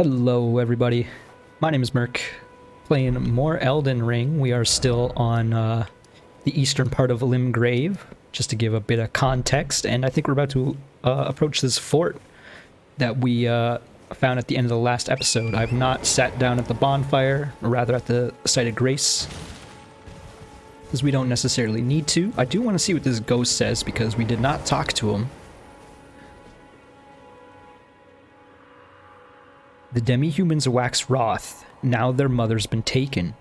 Hello everybody, my name is Merc, playing more Elden Ring. We are still on the eastern part of Limgrave, just to give a bit of context, and I think we're about to approach this fort that we found at the end of the last episode. I've not sat down at the bonfire, or rather at the site of grace, because we don't necessarily need to. I do want to see what this ghost says, because we did not talk to him. The demi-humans wax wroth. Now their mother's been taken.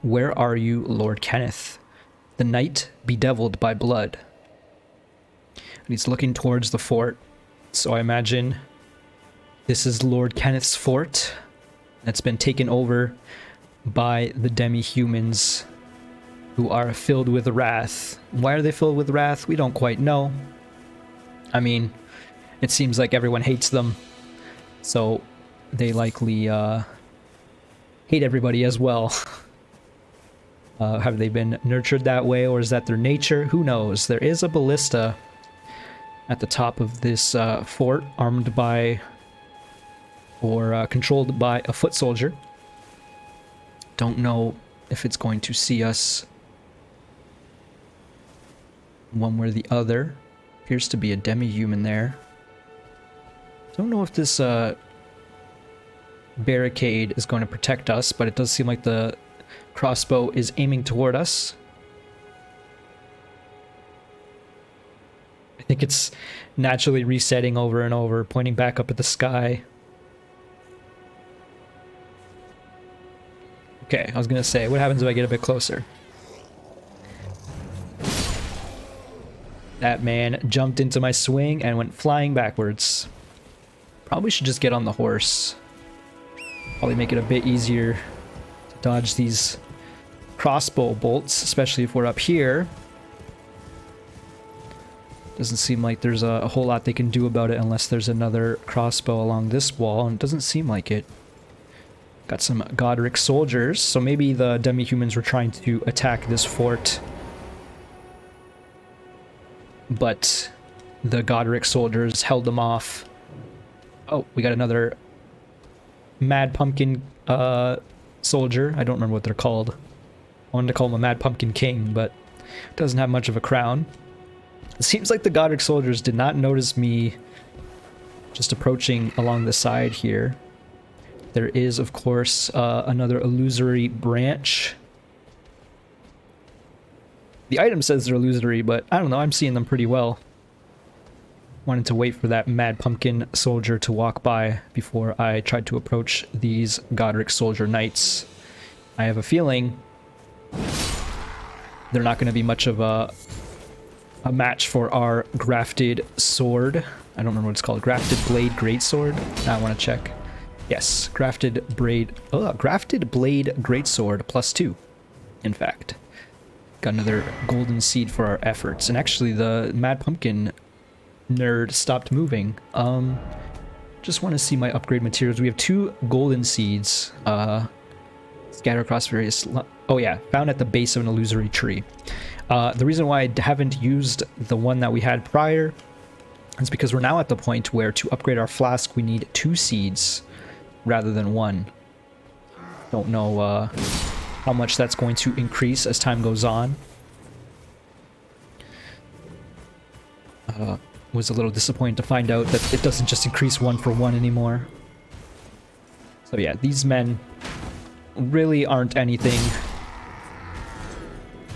Where are you, Lord Kenneth? The night bedeviled by blood. And he's looking towards the fort. So I imagine this is Lord Kenneth's fort that's been taken over by the demi-humans who are filled with wrath. Why are they filled with wrath? We don't quite know. I mean, it seems like everyone hates them. So they likely hate everybody as well. Have they been nurtured that way, or is that their nature? Who knows? There is a ballista at the top of this fort, armed by or controlled by a foot soldier. Don't know if it's going to see us one way or the other. Appears to be a demi-human there. Don't know if this barricade is going to protect us, but it does seem like the crossbow is aiming toward us. I think it's naturally resetting over and over, pointing back up at the sky. Okay, I was gonna say, what happens if I get a bit closer? That man jumped into my swing and went flying backwards. Probably should just get on the horse. Probably make it a bit easier to dodge these crossbow bolts, especially if we're up here. Doesn't seem like there's a whole lot they can do about it unless there's another crossbow along this wall, and it doesn't seem like it. Got some Godric soldiers, so maybe the demi-humans were trying to attack this fort, but the Godric soldiers held them off. Oh, we got another Mad Pumpkin soldier. I don't remember what they're called. I wanted to call him a Mad Pumpkin King, but doesn't have much of a crown. It seems like the Godric soldiers did not notice me just approaching along the side here. There is, of course, another illusory branch. The item says they're illusory, but I don't know, I'm seeing them pretty well. Wanted to wait for that Mad Pumpkin soldier to walk by before I tried to approach these Godric soldier knights. I have a feeling they're not going to be much of a match for our grafted sword. I don't remember what it's called. Grafted blade greatsword. Now I want to check. Yes, grafted blade greatsword +2. In fact, got another golden seed for our efforts. And actually, the Mad Pumpkin nerd stopped moving. Just want to see my upgrade materials. We have 2 golden seeds scattered across various oh yeah, found at the base of an illusory tree. The reason why I haven't used the one that we had prior is because we're now at the point where to upgrade our flask we need 2 seeds rather than 1. Don't know how much that's going to increase as time goes on. Was a little disappointed to find out that it doesn't just increase 1 for 1 anymore. So yeah, these men really aren't anything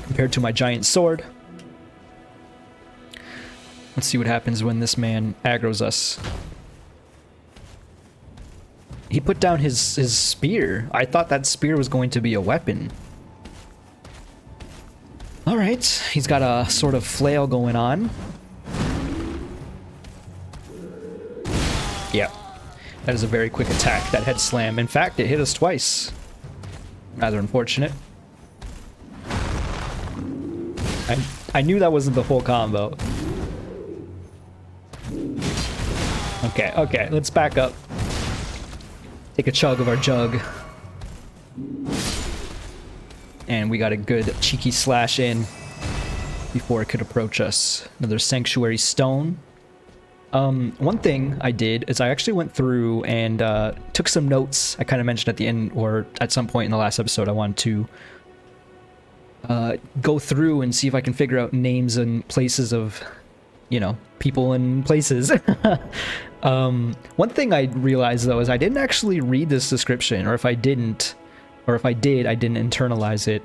compared to my giant sword. Let's see what happens when this man aggroes us. He put down his spear. I thought that spear was going to be a weapon. Alright, he's got a sort of flail going on. Yeah, that is a very quick attack, that head slam. In fact, it hit us twice. Rather unfortunate. I knew that wasn't the full combo. Okay, let's back up. Take a chug of our jug. And we got a good cheeky slash in before it could approach us. Another sanctuary stone. One thing I did is I actually went through and took some notes. I kind of mentioned at the end or at some point in the last episode I wanted to go through and see if I can figure out names and places of, you know, people and places. One thing I realized though is I didn't actually read this description, or if I did, I didn't internalize it.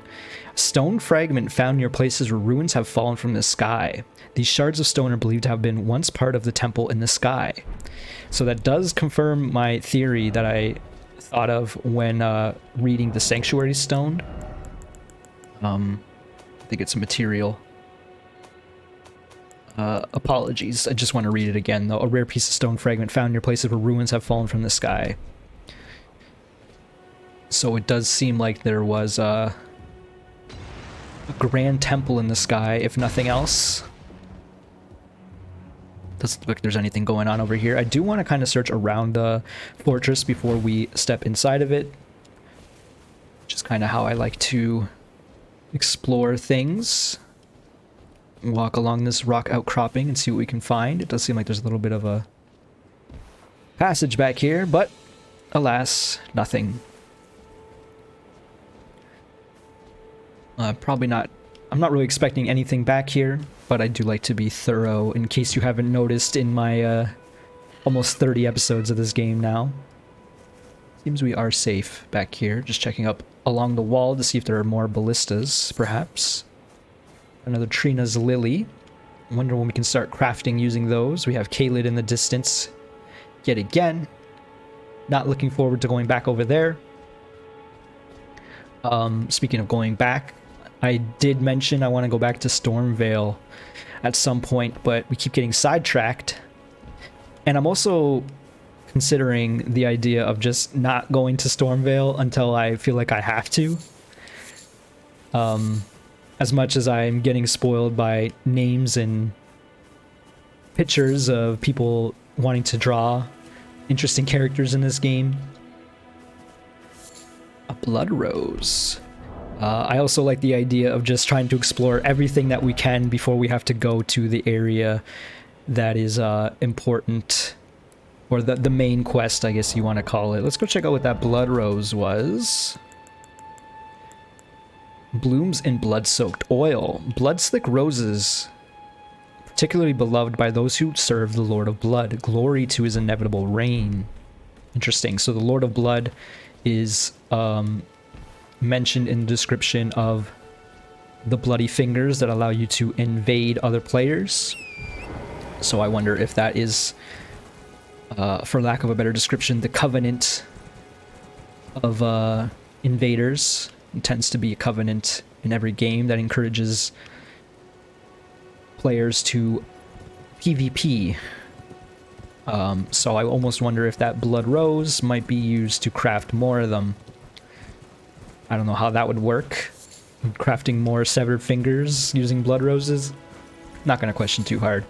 Stone fragment found near places where ruins have fallen from the sky. These shards of stone are believed to have been once part of the temple in the sky. So that does confirm my theory that I thought of when reading the Sanctuary Stone. I think it's a material. Apologies, I just want to read it again though. A rare piece of stone fragment found near places where ruins have fallen from the sky. So it does seem like there was a grand temple in the sky, if nothing else. Doesn't look like there's anything going on over here. I do want to kind of search around the fortress before we step inside of it. Which is kind of how I like to explore things. Walk along this rock outcropping and see what we can find. It does seem like there's a little bit of a passage back here, but alas, nothing. Probably not. I'm not really expecting anything back here, but I do like to be thorough in case you haven't noticed in my almost 30 episodes of this game now. Seems we are safe back here. Just checking up along the wall to see if there are more ballistas, perhaps. Another Trina's Lily. I wonder when we can start crafting using those. We have Kaled in the distance yet again. Not looking forward to going back over there. Speaking of going back, I did mention I want to go back to Stormvale at some point, but we keep getting sidetracked. And I'm also considering the idea of just not going to Stormvale until I feel like I have to. As much as I'm getting spoiled by names and pictures of people wanting to draw interesting characters in this game. A blood rose. I also like the idea of just trying to explore everything that we can before we have to go to the area that is important, or the main quest, I guess you want to call it. Let's go check out what that blood rose was. Blooms in blood-soaked oil. Blood-slick roses, particularly beloved by those who serve the Lord of Blood. Glory to his inevitable reign. Interesting. So the Lord of Blood is mentioned in the description of the bloody fingers that allow you to invade other players. So I wonder if that is, for lack of a better description, the covenant of invaders. It tends to be a covenant in every game that encourages players to PvP. So I almost wonder if that blood rose might be used to craft more of them. I don't know how that would work. Crafting more severed fingers using blood roses? Not going to question too hard.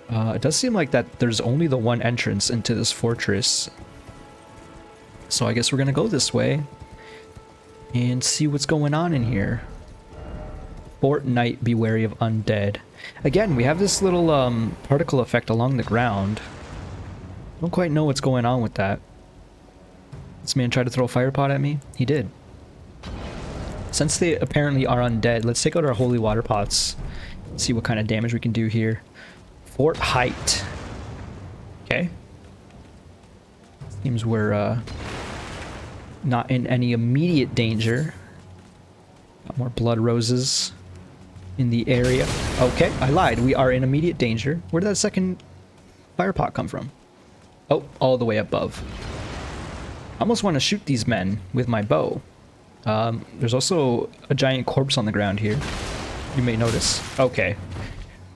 It does seem like that there's only the one entrance into this fortress. So I guess we're going to go this way and see what's going on in here. Fort Haight, be wary of undead. Again, we have this little particle effect along the ground. Don't quite know what's going on with that. This man tried to throw a fire pot at me? He did. Since they apparently are undead, let's take out our holy water pots. See what kind of damage we can do here. Fort Haight. Okay. Seems we're not in any immediate danger. Got more blood roses in the area. Okay, I lied. We are in immediate danger. Where did that second fire pot come from? Oh, all the way above. I almost want to shoot these men with my bow. There's also a giant corpse on the ground here. You may notice. Okay.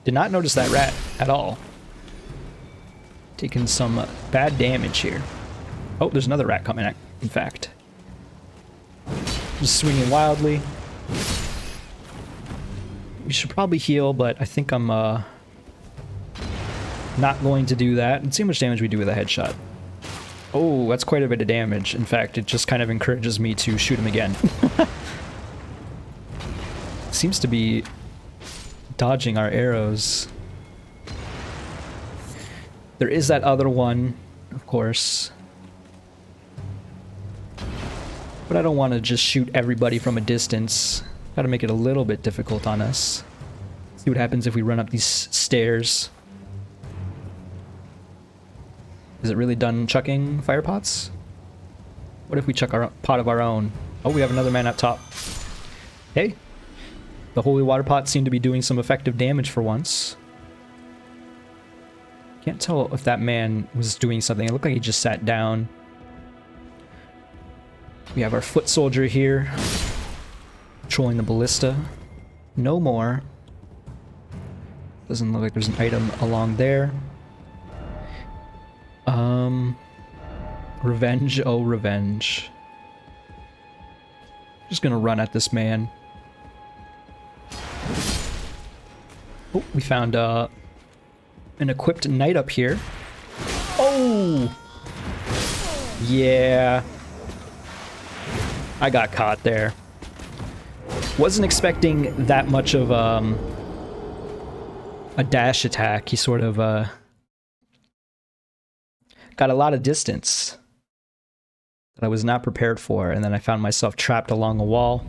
Did not notice that rat at all. Taking some bad damage here. Oh, there's another rat coming, in fact. Just swinging wildly. We should probably heal, but I think I'm not going to do that. Let's see how much damage we do with a headshot. Oh, that's quite a bit of damage. In fact, it just kind of encourages me to shoot him again. Seems to be dodging our arrows. There is that other one, of course. But I don't want to just shoot everybody from a distance. Gotta make it a little bit difficult on us. See what happens if we run up these stairs. Is it really done chucking fire pots? What if we chuck our pot of our own? Oh, we have another man up top. Hey. The holy water pots seem to be doing some effective damage for once. Can't tell if that man was doing something. It looked like he just sat down. We have our foot soldier here. Controlling the ballista. No more. Doesn't look like there's an item along there. Revenge, oh revenge. Just gonna run at this man. Oh, we found an equipped knight up here. Oh! Yeah. I got caught there. Wasn't expecting that much of a dash attack. He sort of got a lot of distance that I was not prepared for, and then I found myself trapped along a wall.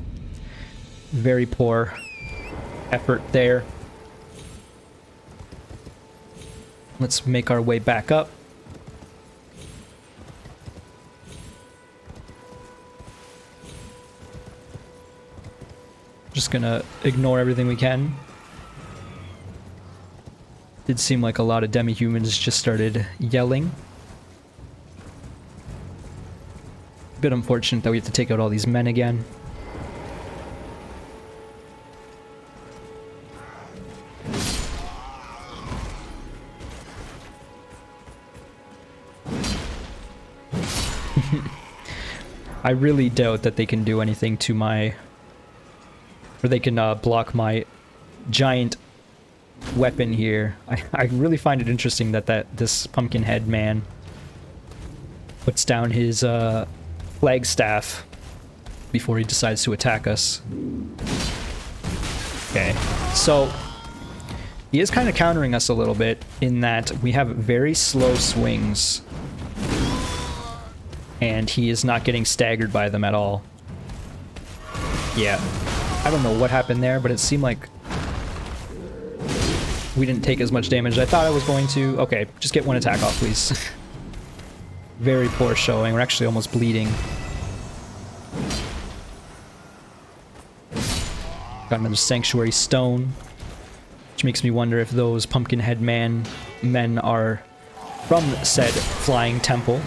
Very poor effort there. Let's make our way back up. Just gonna ignore everything we can. Did seem like a lot of demi-humans just started yelling. Bit unfortunate that we have to take out all these men again. I really doubt that they can do anything to my... or they can block my giant weapon here. I really find it interesting that this pumpkin head man puts down his flagstaff before he decides to attack us. Okay, so he is kind of countering us a little bit in that we have very slow swings and he is not getting staggered by them at all. Yeah, I don't know what happened there, but it seemed like we didn't take as much damage as I thought I was going to. Okay, just get one attack off, please. Very poor showing. We're actually almost bleeding. Got another sanctuary stone, which makes me wonder if those pumpkin head men are from said flying temple.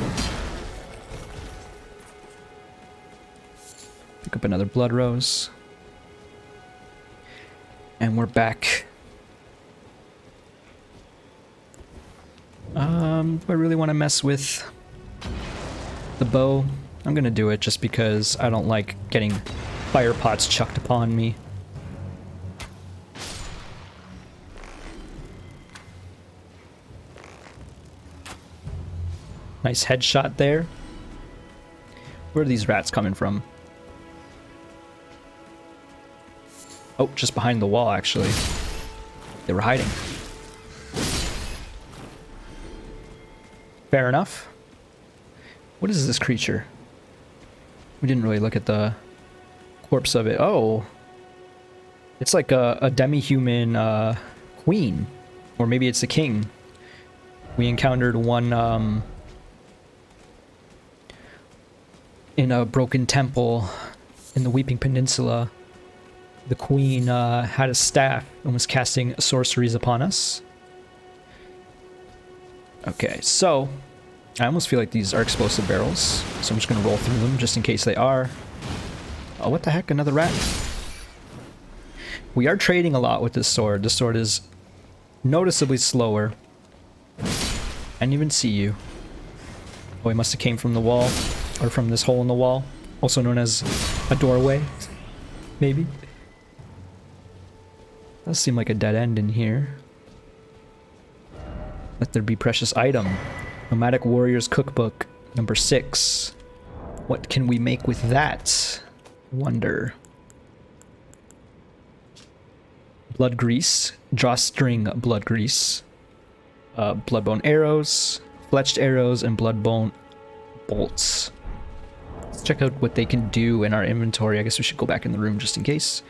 Pick up another blood rose. And we're back. Do I really want to mess with the bow? I'm gonna do it just because I don't like getting fire pots chucked upon me. Nice headshot there. Where are these rats coming from? Oh, just behind the wall, actually. They were hiding. Fair enough. What is this creature? We didn't really look at the corpse of it. Oh. It's like a demi-human queen. Or maybe it's a king. We encountered one in a broken temple in the Weeping Peninsula. The queen had a staff and was casting sorceries upon us. Okay, so I almost feel like these are explosive barrels, so I'm just gonna roll through them just in case they are. Oh, what the heck, another rat? We are trading a lot with this sword. The sword is noticeably slower. I didn't even see you. Oh, he must have came from the wall, or from this hole in the wall, also known as a doorway, maybe. Does seem like a dead end in here. Let there be precious item. Nomadic Warriors Cookbook, number 6. What can we make with that? Wonder. Blood grease. Drawstring blood grease. bloodbone arrows, fletched arrows, and bloodbone bolts. Let's check out what they can do in our inventory. I guess we should go back in the room just in case.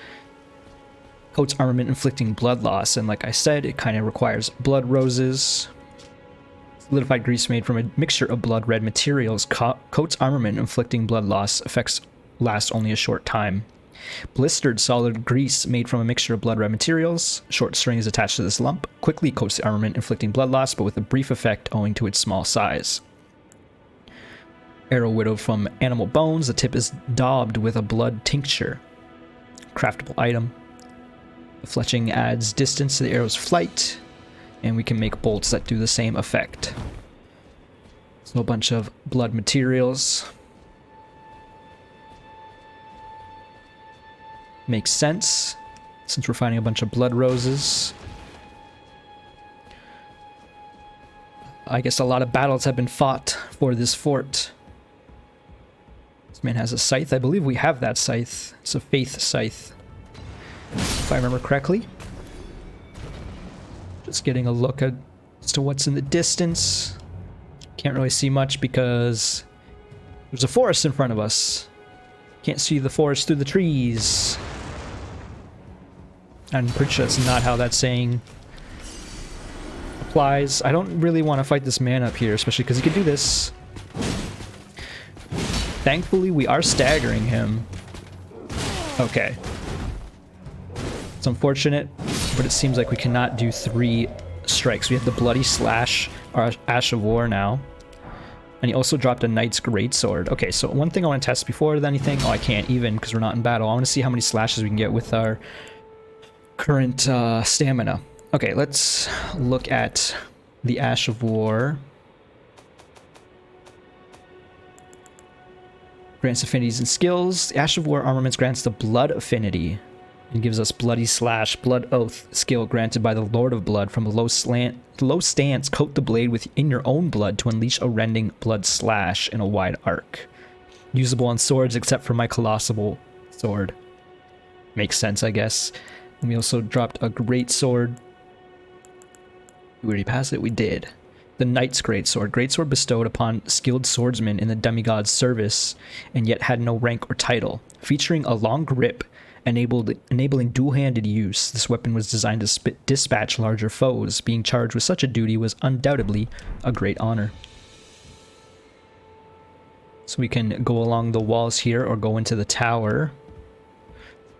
Coats armament inflicting blood loss, and like I said, it kind of requires blood roses. Solidified grease made from a mixture of blood red materials. Coats armament inflicting blood loss. Effects last only a short time. Blistered solid grease made from a mixture of blood red materials. Short string is attached to this lump. Quickly coats the armament, inflicting blood loss, but with a brief effect owing to its small size. Arrow whittled from animal bones. The tip is daubed with a blood tincture. Craftable item. The fletching adds distance to the arrow's flight, and we can make bolts that do the same effect. So a bunch of blood materials. Makes sense, since we're finding a bunch of blood roses. I guess a lot of battles have been fought for this fort. This man has a scythe. I believe we have that scythe. It's a faith scythe, if I remember correctly. Just getting a look at as to what's in the distance. Can't really see much because there's a forest in front of us. Can't see the forest through the trees. I'm pretty sure that's not how that saying applies. I don't really want to fight this man up here, especially because he could do this. Thankfully, we are staggering him. Okay. It's unfortunate, but it seems like we cannot do 3 strikes. We have the Bloody Slash, our Ash of War now. And he also dropped a Knight's Greatsword. Okay, so one thing I want to test before anything... Oh, I can't even because we're not in battle. I want to see how many slashes we can get with our current stamina. Okay, let's look at the Ash of War. Grants affinities and skills. The Ash of War armaments grants the Blood affinity and gives us Bloody Slash. Blood Oath skill granted by the Lord of Blood. From a low stance, coat the blade within your own blood to unleash a rending blood slash in a wide arc. Usable on swords except for my colossal sword. Makes sense, I guess. And we also dropped a great sword. We already passed it? We did. The Knight's Greatsword. Greatsword bestowed upon skilled swordsmen in the demigod's service, and yet had no rank or title. Featuring a long grip, enabling dual-handed use, this weapon was designed to dispatch larger foes. Being charged with such a duty was undoubtedly a great honor. So we can go along the walls here or go into the tower.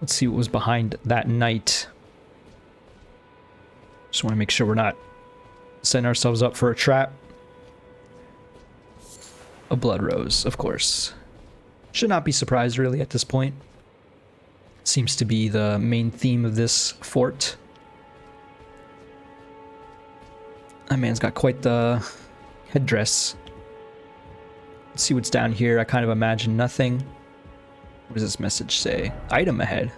Let's see what was behind that knight. Just want to make sure we're not setting ourselves up for a trap. A blood rose, of course. Should not be surprised really at this point. Seems to be the main theme of this fort. That man's got quite the headdress. Let's see what's down here. I kind of imagine nothing. What does this message say? Item ahead.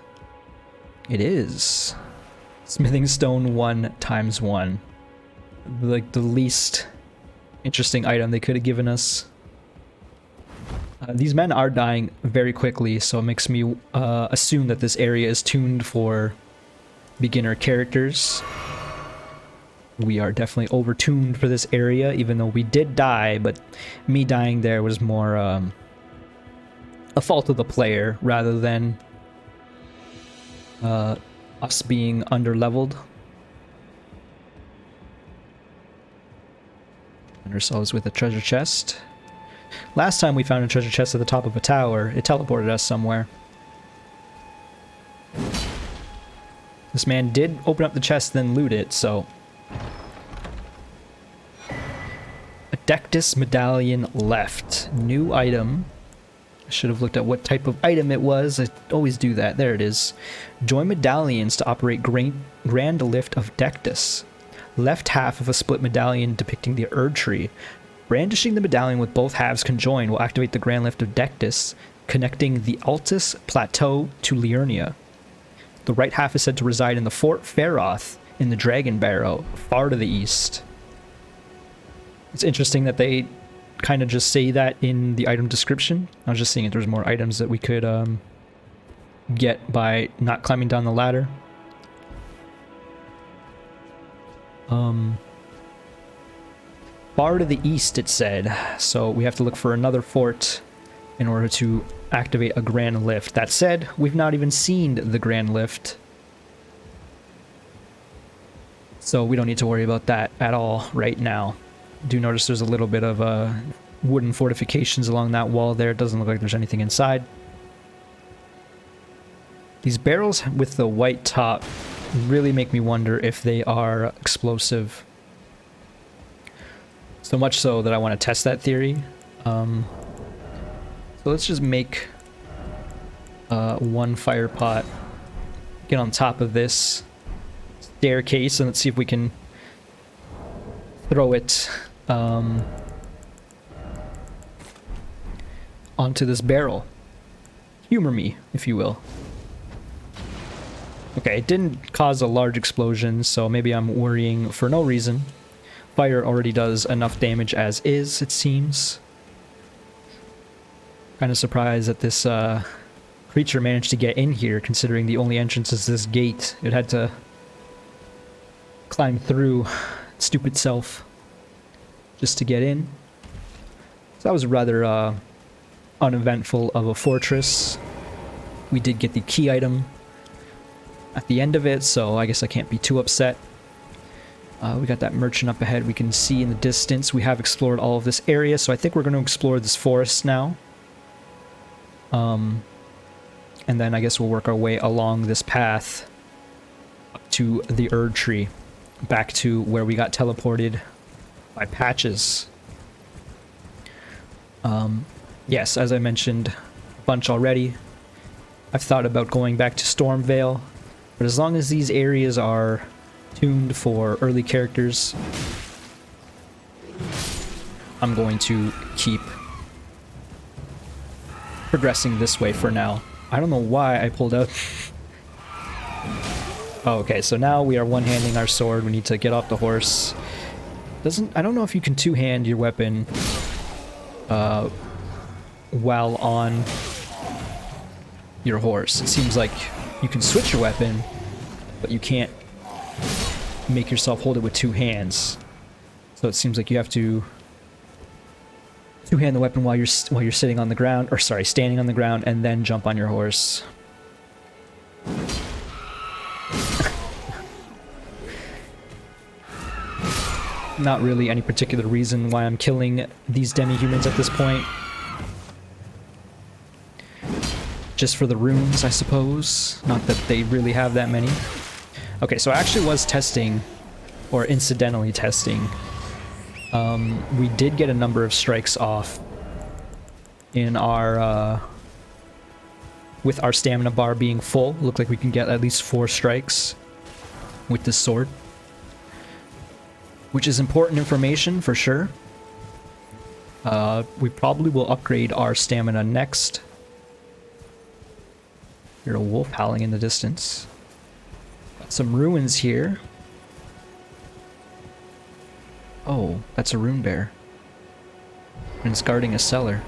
It is. Smithing stone 1 × 1. Like the least interesting item they could have given us. These men are dying very quickly, so it makes me assume that this area is tuned for beginner characters. We are definitely over-tuned for this area, even though we did die, but me dying there was more a fault of the player rather than us being under-leveled. And ourselves with a treasure chest. Last time we found a treasure chest at the top of a tower, it teleported us somewhere. This man did open up the chest, then loot it, so... A Dectus medallion left. New item. I should have looked at what type of item it was. I always do that. There it is. Join medallions to operate Grand Lift of Dectus. Left half of a split medallion depicting the Erd Tree. Brandishing the medallion with both halves conjoined will activate the Grand Lift of Dectus, connecting the Altus Plateau to Liurnia. The right half is said to reside in the Fort Feroth in the Dragon Barrow, far to the east. It's interesting that they kind of just say that in the item description. I was just seeing if there's more items that we could get by not climbing down the ladder. far to the east, it said. So we have to look for another fort in order to activate a grand lift. That said, we've not even seen the grand lift. So we don't need to worry about that at all right now. Do notice there's a little bit of wooden fortifications along that wall there. It doesn't look like there's anything inside. These barrels with the white top really make me wonder if they are explosive. So much so that I want to test that theory. So let's just make one fire pot, get on top of this staircase, and let's see if we can throw it onto this barrel. Humor me, if you will. Okay, it didn't cause a large explosion, so maybe I'm worrying for no reason. Fire already does enough damage as is, it seems. Kind of surprised that this creature managed to get in here, considering the only entrance is this gate. It had to climb through its stupid self just to get in. So that was rather uneventful of a fortress. We did get the key item at the end of it, so I guess I can't be too upset. We got that merchant up ahead we can see in the distance. We have explored all of this area, so I think we're going to explore this forest now. And then I guess we'll work our way along this path up to the Erd Tree, back to where we got teleported by Patches. Yes, as I mentioned a bunch already, I've thought about going back to Stormvale, but as long as these areas are tuned for early characters, I'm going to keep progressing this way for now. I don't know why I pulled out. Oh, okay, so now we are one-handing our sword. We need to get off the horse. I don't know if you can two-hand your weapon while on your horse. It seems like you can switch your weapon, but you can't make yourself hold it with two hands. So it seems like you have to two-hand the weapon while you're sitting on the ground, or sorry, standing on the ground, and then jump on your horse. Not really any particular reason why I'm killing these demi-humans at this point. Just for the runes, I suppose. Not that they really have that many. Okay, so I actually was testing, or incidentally testing. We did get a number of strikes off in our, with our stamina bar being full. Looked like we can get at least 4 strikes with this sword, which is important information for sure. We probably will upgrade our stamina next. Hear a wolf howling in the distance. Got some ruins here. Oh, that's a Rune Bear. And it's guarding a cellar.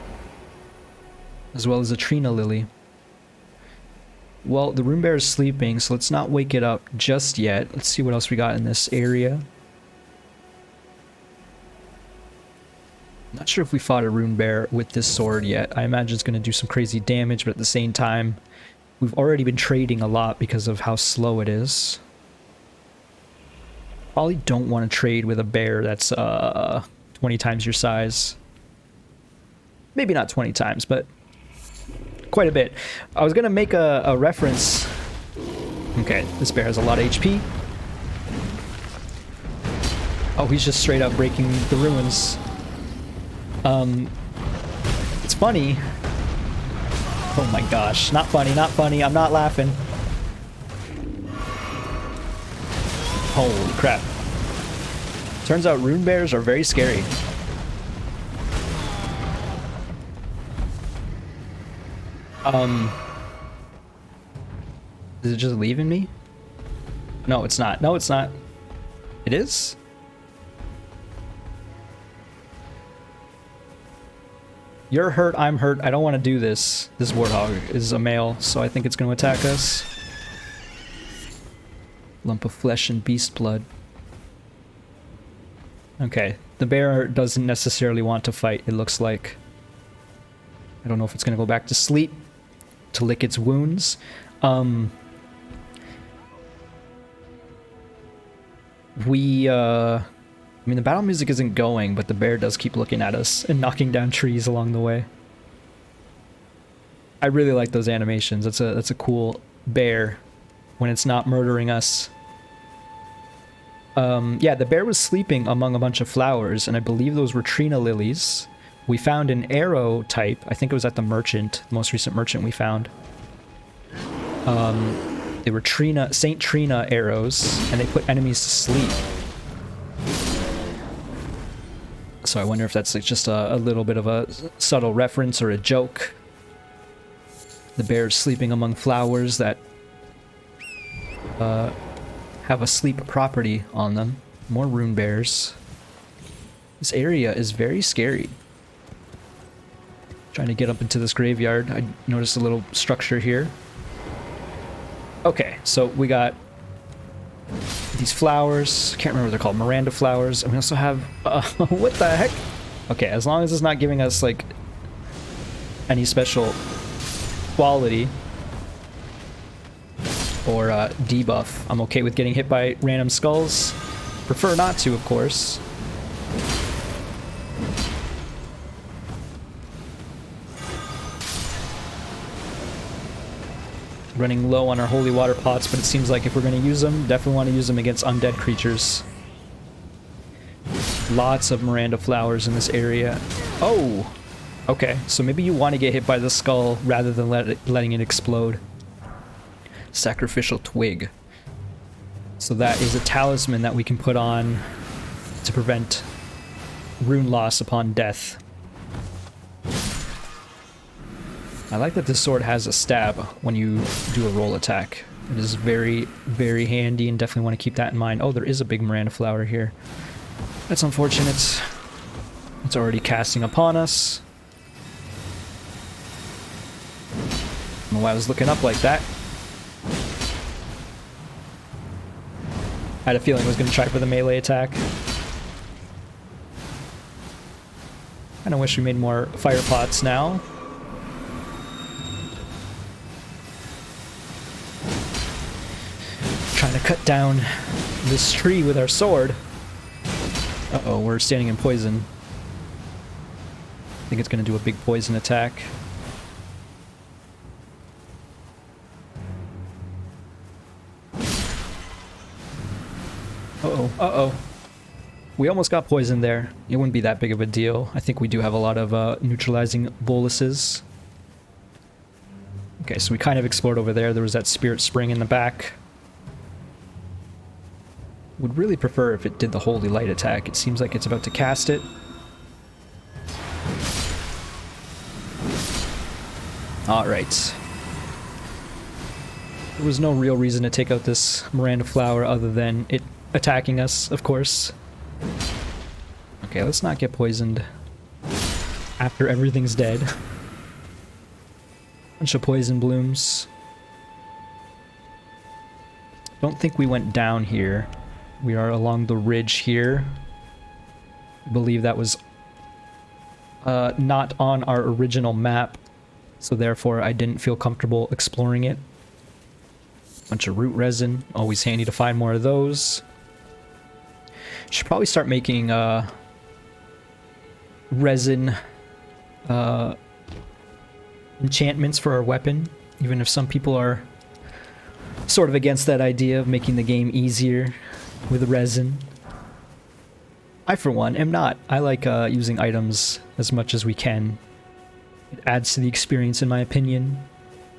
As well as a Trina Lily. Well, the Rune Bear is sleeping, so let's not wake it up just yet. Let's see what else we got in this area. Not sure if we fought a Rune Bear with this sword yet. I imagine it's going to do some crazy damage, but at the same time, we've already been trading a lot because of how slow it is. Probably don't want to trade with a bear that's 20 times your size. Maybe not 20 times, but quite a bit. I was going to make a reference. Okay, this bear has a lot of HP. Oh, he's just straight up breaking the ruins. It's funny. Oh my gosh, not funny, not funny. I'm not laughing. Holy crap. Turns out Rune Bears are very scary. Is it just leaving me? No, it's not. No, it's not. It is? You're hurt, I'm hurt. I don't want to do this. This warthog is a male, so I think it's going to attack us. Lump of flesh and beast blood. Okay, The bear doesn't necessarily want to fight, it looks like. I don't know if it's going to go back to sleep to lick its wounds. I mean, the battle music isn't going, but the bear does keep looking at us and knocking down trees along the way. I really like those animations. That's a cool bear when it's not murdering us. Yeah, the bear was sleeping among a bunch of flowers, and I believe those were Trina lilies. We found an arrow type. I think it was at the merchant, the most recent merchant we found. They were Saint Trina arrows, and they put enemies to sleep. So I wonder if that's like just a little bit of a subtle reference or a joke. The bear's sleeping among flowers that have a sleep property on them. More rune bears. This area is very scary. Trying to get up into this graveyard. I noticed a little structure here. Okay, so we got these flowers. Can't remember what they're called. Miranda Flowers. And we also have... what the heck? Okay, as long as it's not giving us, like, any special quality or debuff, I'm okay with getting hit by random skulls. Prefer not to, of course. Running low on our holy water pots, but it seems like if we're going to use them, definitely want to use them against undead creatures. Lots of Miranda Flowers in this area. Oh! Okay, so maybe you want to get hit by the skull rather than letting it explode. Sacrificial Twig. So that is a talisman that we can put on to prevent rune loss upon death. I like that this sword has a stab when you do a roll attack. It is very, very handy and definitely want to keep that in mind. Oh, there is a big Miranda flower here. That's unfortunate. It's already casting upon us. I don't know why I was looking up like that. I had a feeling I was going to try for the melee attack. Kinda wish we made more fire pots now. Trying to cut down this tree with our sword. Uh-oh, we're standing in poison. I think it's going to do a big poison attack. Uh-oh, uh-oh. We almost got poisoned there. It wouldn't be that big of a deal. I think we do have a lot of neutralizing boluses. Okay, so we kind of explored over there. There was that spirit spring in the back. Would really prefer if it did the holy light attack. It seems like it's about to cast it. Alright. There was no real reason to take out this Miranda flower other than it attacking us, of course. Okay, let's not get poisoned after everything's dead. Bunch of poison blooms. Don't think we went down here. We are along the ridge here. I believe that was not on our original map, so therefore I didn't feel comfortable exploring it. Bunch of root resin, always handy to find more of those. Should probably start making resin enchantments for our weapon, even if some people are sort of against that idea of making the game easier with resin. I, for one, am not. I like using items as much as we can. It adds to the experience, in my opinion.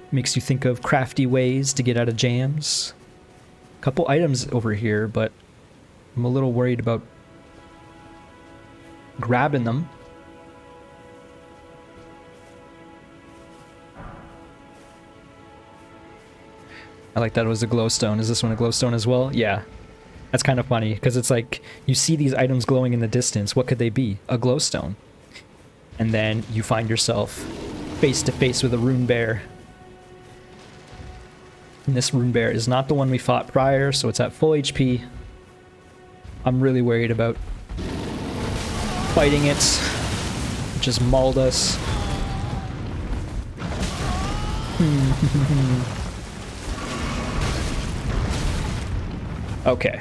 Makes you think of crafty ways to get out of jams. Couple items over here, but I'm a little worried about grabbing them. I like that it was a glowstone. Is this one a glowstone as well? Yeah. That's kind of funny, because it's like, you see these items glowing in the distance. What could they be? A glowstone. And then you find yourself face to face with a Rune Bear. And this Rune Bear is not the one we fought prior, so it's at full HP. I'm really worried about fighting it. Just mauled us. Okay.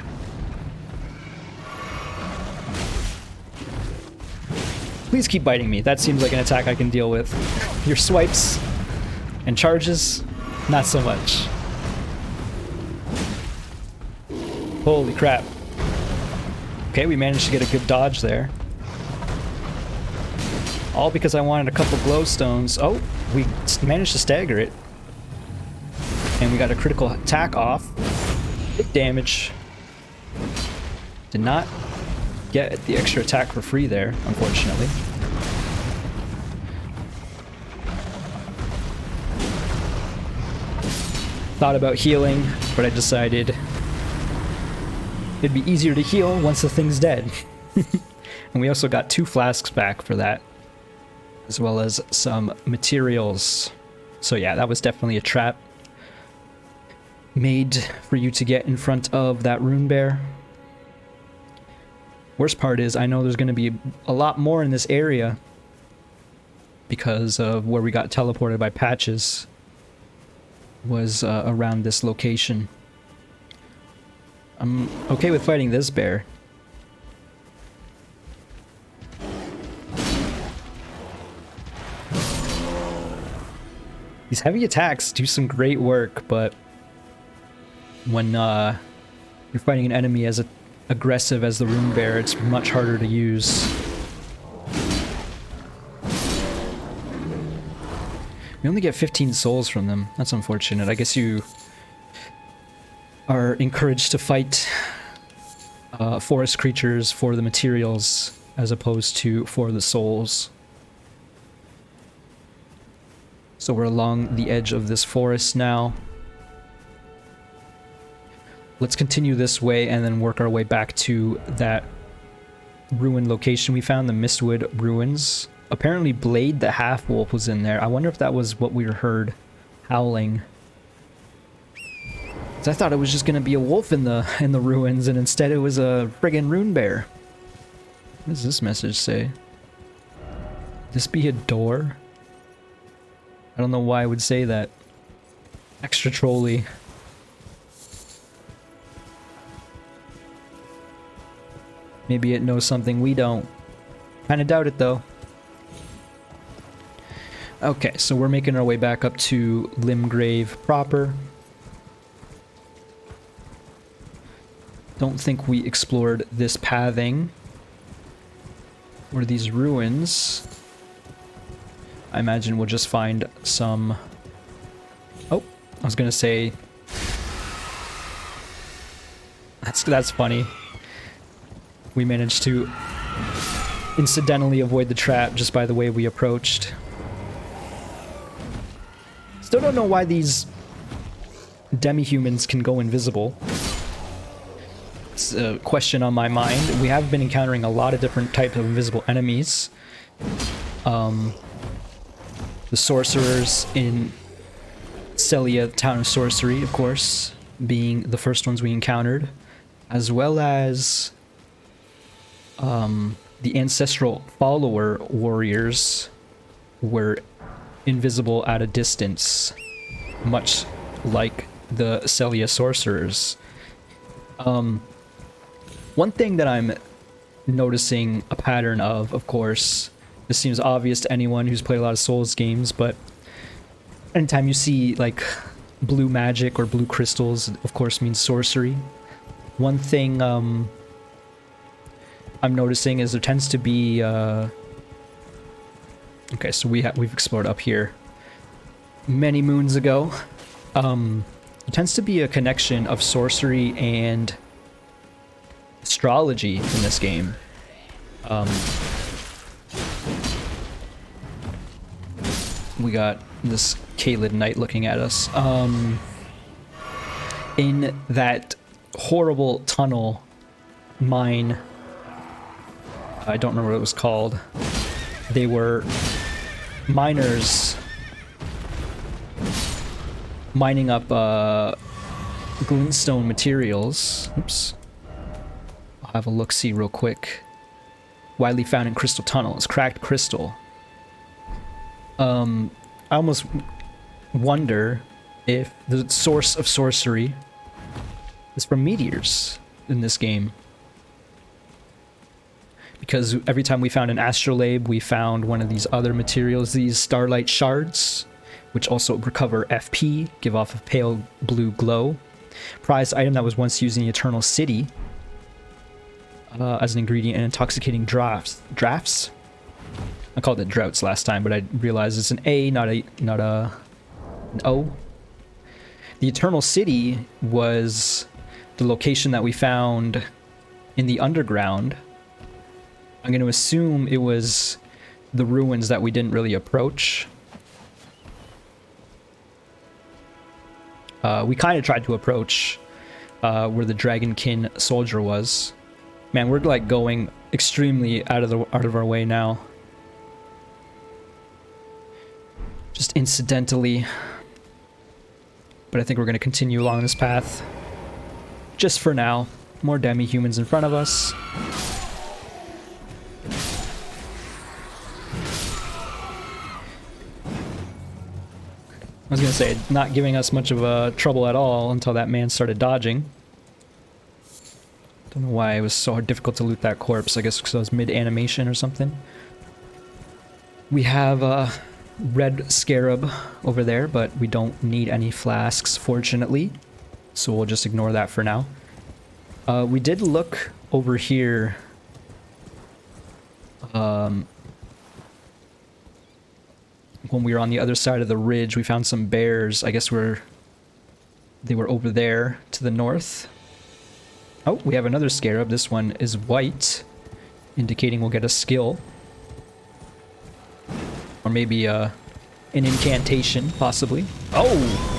Please keep biting me. That seems like an attack I can deal with. Your swipes and charges, not so much. Holy crap. Okay, we managed to get a good dodge there. All because I wanted a couple glowstones. Oh, we managed to stagger it. And we got a critical attack off. Big damage. Did not get the extra attack for free there, unfortunately. Thought about healing, but I decided it'd be easier to heal once the thing's dead. And we also got 2 flasks back for that, as well as some materials. So yeah, that was definitely a trap made for you to get in front of that Rune Bear. Worst part is, I know there's going to be a lot more in this area because of where we got teleported by patches was around this location. I'm okay with fighting this bear. These heavy attacks do some great work, but when you're fighting an enemy as aggressive as the Rune Bear, it's much harder to use. We only get 15 souls from them. That's unfortunate. I guess you are encouraged to fight forest creatures for the materials as opposed to for the souls. So we're along the edge of this forest now. Let's continue this way and then work our way back to that ruin location we found, the Mistwood ruins. Apparently Blade the half-wolf was in there. I wonder if that was what we heard howling. 'Cause I thought it was just gonna be a wolf in the ruins, and instead it was a friggin' Rune Bear. What does this message say? This be a door? I don't know why I would say that. Extra trolly. Maybe it knows something we don't. Kinda doubt it though. Okay, so we're making our way back up to Limgrave proper. Don't think we explored this pathing or these ruins. I imagine we'll just find some... Oh, I was gonna say... That's funny. We managed to incidentally avoid the trap just by the way we approached. Still don't know why these demi-humans can go invisible. It's a question on my mind. We have been encountering a lot of different types of invisible enemies. The sorcerers in Celia, Town of Sorcery, of course, being the first ones we encountered, as well as the ancestral follower warriors were invisible at a distance, much like the Celia sorcerers. One thing that I'm noticing a pattern of course, this seems obvious to anyone who's played a lot of Souls games, but anytime you see like blue magic or blue crystals, of course means sorcery. One thing I'm noticing is there tends to be okay, so we've explored up here many moons ago. There tends to be a connection of sorcery and astrology in this game. We got this Kaled Knight looking at us. In that horrible tunnel mine, I don't remember what it was called. They were miners mining up glintstone materials. Oops. I'll have a look-see real quick. widely found in crystal tunnels. Cracked crystal. I almost wonder if the source of sorcery is from meteors in this game. Because every time we found an astrolabe, we found one of these other materials, these starlight shards, which also recover FP, give off a pale blue glow. Prized item that was once used in the Eternal City as an ingredient in intoxicating drafts. I called it droughts last time, but I realized it's an A, not an O. The Eternal City was the location that we found in the underground. I'm going to assume it was the ruins that we didn't really approach. We kind of tried to approach where the Dragonkin soldier was. Man, we're like going extremely out of our way now. Just incidentally. But I think we're going to continue along this path. Just for now. More demi-humans in front of us. I was going to say, not giving us much of a trouble at all until that man started dodging. Don't know why it was so difficult to loot that corpse. I guess because it was mid-animation or something. We have a red scarab over there, but we don't need any flasks, fortunately. So we'll just ignore that for now. We did look over here. When we were on the other side of the ridge, we found some bears. I guess they were over there to the north. Oh, we have another scarab. This one is white, indicating we'll get a skill. Or maybe an incantation, possibly. Oh!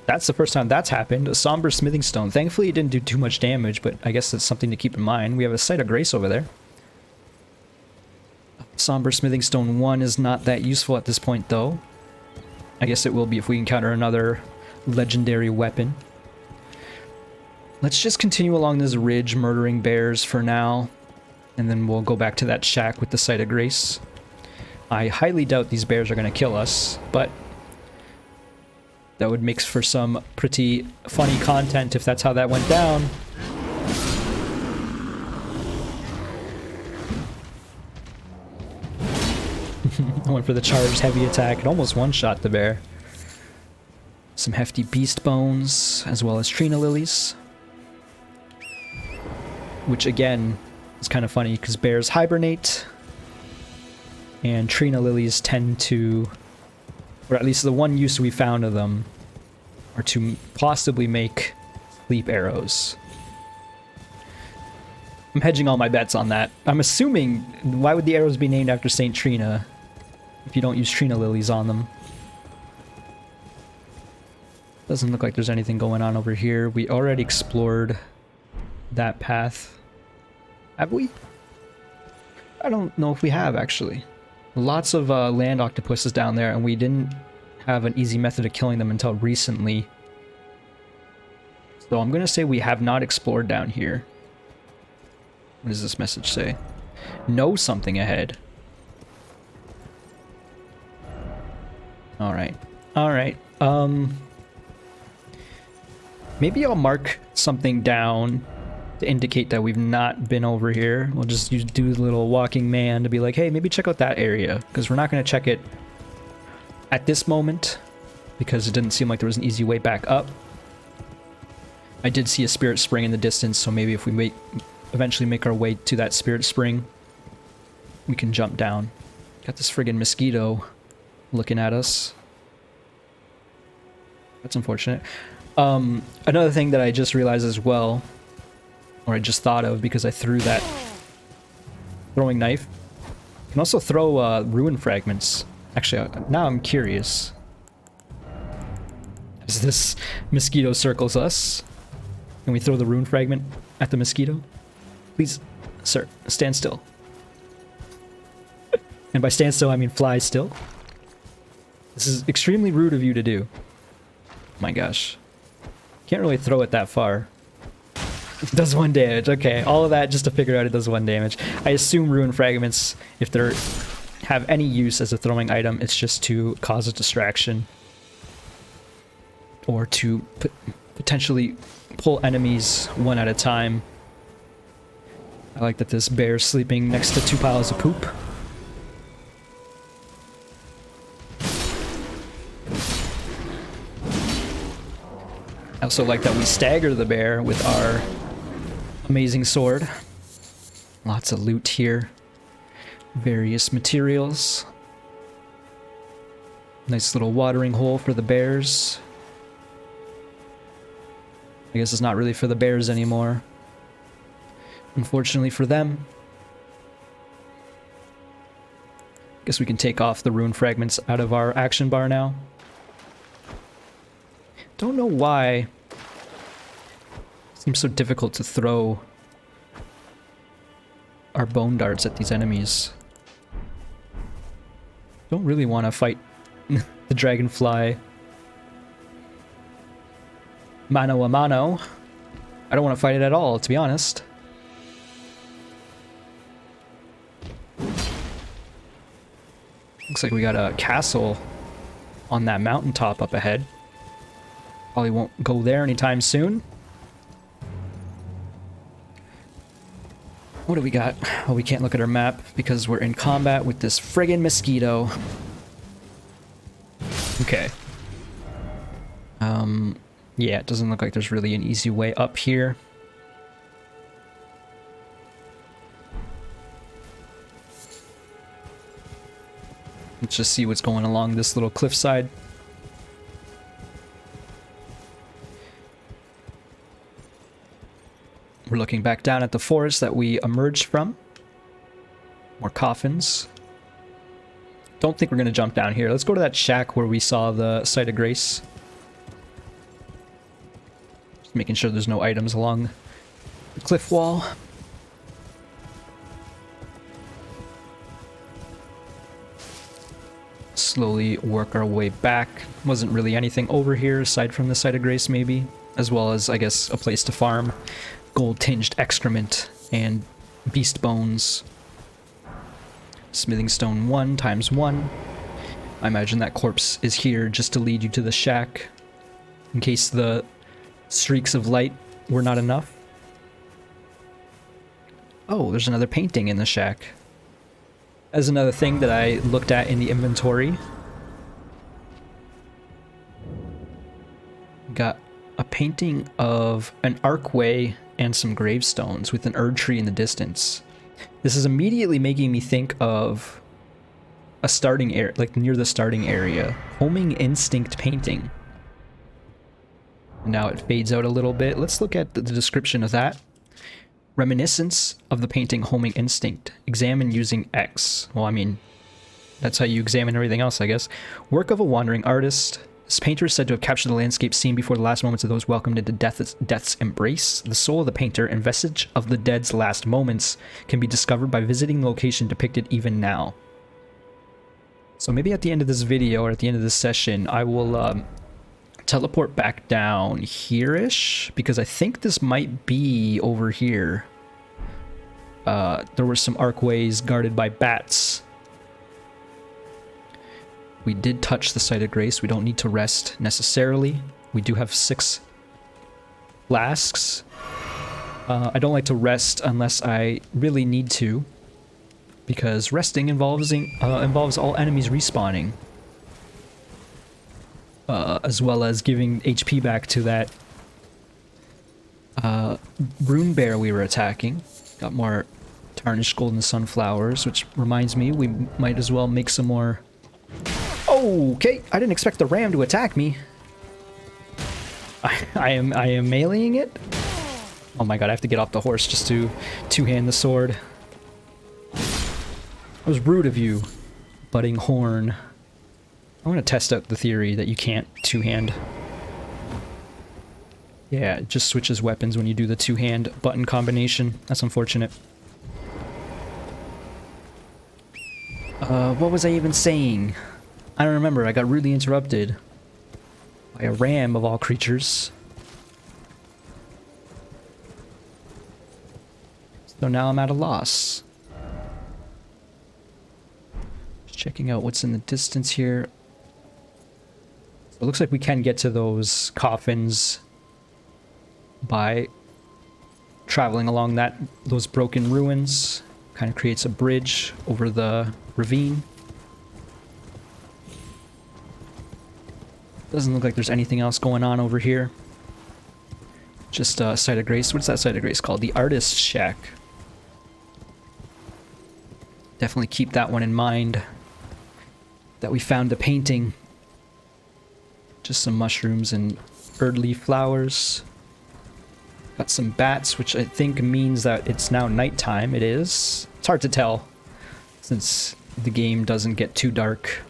That's the first time that's happened. A Somber smithing stone. Thankfully it didn't do too much damage, but I guess that's something to keep in mind. We have a Site of Grace over there. Somber smithing stone 1 is not that useful at this point, though. I guess it will be if we encounter another legendary weapon. Let's just continue along this ridge, murdering bears for now. And then we'll go back to that shack with the Site of Grace. I highly doubt these bears are going to kill us, but that would make for some pretty funny content if that's how that went down. I went for the charged heavy attack. It almost one-shot the bear. Some hefty beast bones, as well as Trina lilies. Which, again, is kind of funny, because bears hibernate. And Trina lilies tend to, or at least the one use we found of them, are to possibly make sleep arrows. I'm hedging all my bets on that. I'm assuming, why would the arrows be named after Saint Trina if you don't use Trina lilies on them? Doesn't look like there's anything going on over here. We already explored that path. Have we? I don't know if we have, actually. Lots of land octopuses down there, and we didn't have an easy method of killing them until recently. So I'm going to say we have not explored down here. What does this message say? Know something ahead. Alright. Alright. Maybe I'll mark something down to indicate that we've not been over here. We'll just do the little walking man to be like, hey, maybe check out that area. Because we're not going to check it at this moment. Because it didn't seem like there was an easy way back up. I did see a spirit spring in the distance, so maybe if we eventually make our way to that spirit spring, we can jump down. Got this friggin' mosquito looking at us. That's unfortunate. Another thing that I just realized as well, or I just thought of because I threw that throwing knife. You can also throw ruin fragments. Actually, now I'm curious. As this mosquito circles us, can we throw the rune fragment at the mosquito? Please, sir, stand still. And by stand still, I mean fly still. This is extremely rude of you to do. Oh my gosh. Can't really throw it that far. Does 1 damage. Okay, all of that just to figure out it does 1 damage. I assume rune fragments, if they're have any use as a throwing item, it's just to cause a distraction. Or to potentially pull enemies one at a time. I like that this bear's sleeping next to 2 piles of poop. I also like that we stagger the bear with our amazing sword. Lots of loot here. Various materials. Nice little watering hole for the bears. I guess it's not really for the bears anymore. Unfortunately for them. Guess we can take off the rune fragments out of our action bar now. Don't know why. Seems so difficult to throw our bone darts at these enemies. Don't really want to fight the dragonfly mano a mano. I don't want to fight it at all, to be honest. Looks like we got a castle on that mountaintop up ahead. Probably won't go there anytime soon. What do we got? Oh, we can't look at our map because we're in combat with this friggin' mosquito. Okay. Yeah, it doesn't look like there's really an easy way up here. Let's just see what's going along this little cliffside. We're looking back down at the forest that we emerged from. More coffins. Don't think we're going to jump down here. Let's go to that shack where we saw the Site of Grace. Just making sure there's no items along the cliff wall. Slowly work our way back. Wasn't really anything over here aside from the Site of Grace maybe. As well as, I guess, a place to farm gold-tinged excrement and beast bones. Smithing stone 1 times 1. I imagine that corpse is here just to lead you to the shack in case the streaks of light were not enough. Oh, there's another painting in the shack. As another thing that I looked at in the inventory. Got a painting of an archway and some gravestones with an Erd tree in the distance. This is immediately making me think of a starting area, like near the starting area. Homing Instinct painting. Now it fades out a little bit. Let's look at the description of that. Reminiscence of the painting Homing Instinct. Examine using X. Well, I mean, that's how you examine everything else, I guess. Work of a wandering artist. This painter is said to have captured the landscape scene before the last moments of those welcomed into death's embrace. The soul of the painter and vestige of the dead's last moments can be discovered by visiting the location depicted even now. So maybe at the end of this video or at the end of this session, I will teleport back down here-ish, because I think this might be over here. There were some archways guarded by bats. We did touch the Site of Grace. We don't need to rest necessarily. We do have 6 flasks. I don't like to rest unless I really need to, because resting involves all enemies respawning. As well as giving HP back to that Rune Bear we were attacking. Got more tarnished golden sunflowers, which reminds me we might as well make some more. Okay, I didn't expect the ram to attack me. I am meleeing it. Oh my god, I have to get off the horse just to two-hand the sword. That was rude of you, budding horn. I want to test out the theory that you can't two-hand. Yeah, it just switches weapons when you do the two-hand button combination. That's unfortunate. What was I even saying? I don't remember. I got rudely interrupted by a ram of all creatures. So now I'm at a loss. Just checking out what's in the distance here. So it looks like we can get to those coffins by traveling along those broken ruins. Kind of creates a bridge over the ravine. Doesn't look like there's anything else going on over here. Just a site of grace. What's that site of grace called? The Artist's Shack. Definitely keep that one in mind. That we found the painting. Just some mushrooms and early flowers. Got some bats, which I think means that it's now nighttime. It is. It's hard to tell since the game doesn't get too dark.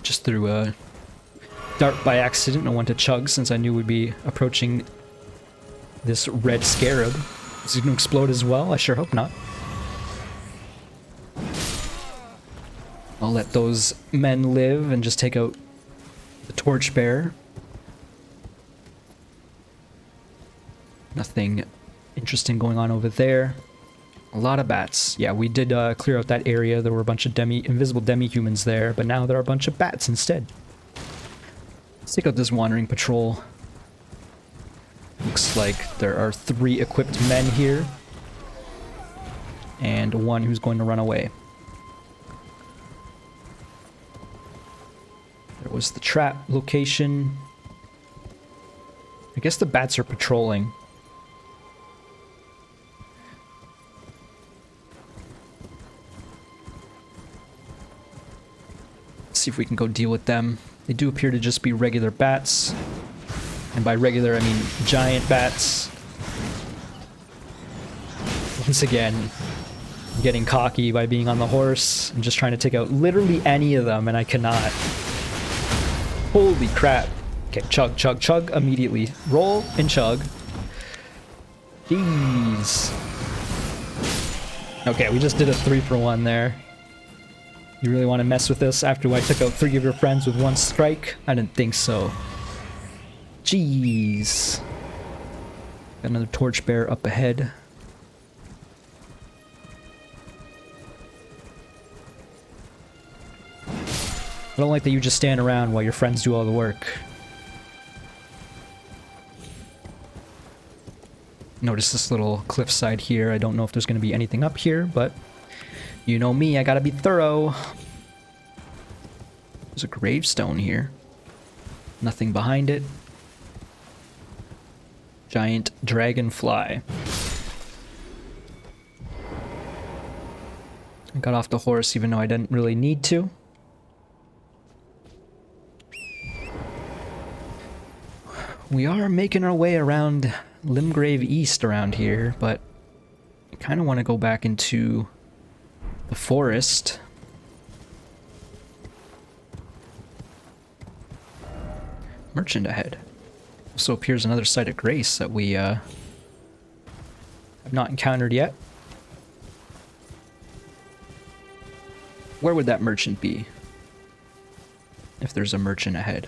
Just threw a dart by accident. I want to chug since I knew we'd be approaching this red scarab. Is it going to explode as well? I sure hope not. I'll let those men live and just take out the torchbearer. Nothing interesting going on over there. A lot of bats. Yeah, we did clear out that area. There were a bunch of invisible demi-humans there, but now there are a bunch of bats instead. Let's take out this wandering patrol. Looks like there are 3 equipped men here. And 1 who's going to run away. There was the trap location. I guess the bats are patrolling. See if we can go deal with them. They do appear to just be regular bats. And by regular, I mean giant bats. Once again, I'm getting cocky by being on the horse. I'm just trying to take out literally any of them, and I cannot. Holy crap. Okay, chug, chug, chug immediately. Roll and chug. Jeez. Okay, we just did a 3-for-1 there. You really want to mess with this after I took out 3 of your friends with 1 strike? I didn't think so. Jeez. Got another torchbearer up ahead. I don't like that you just stand around while your friends do all the work. Notice this little cliffside here. I don't know if there's going to be anything up here, but you know me, I gotta be thorough. There's a gravestone here. Nothing behind it. Giant dragonfly. I got off the horse even though I didn't really need to. We are making our way around Limgrave East around here, but I kind of want to go back into the forest. Merchant ahead. Also appears another site of grace that we have not encountered yet. Where would that merchant be? If there's a merchant ahead.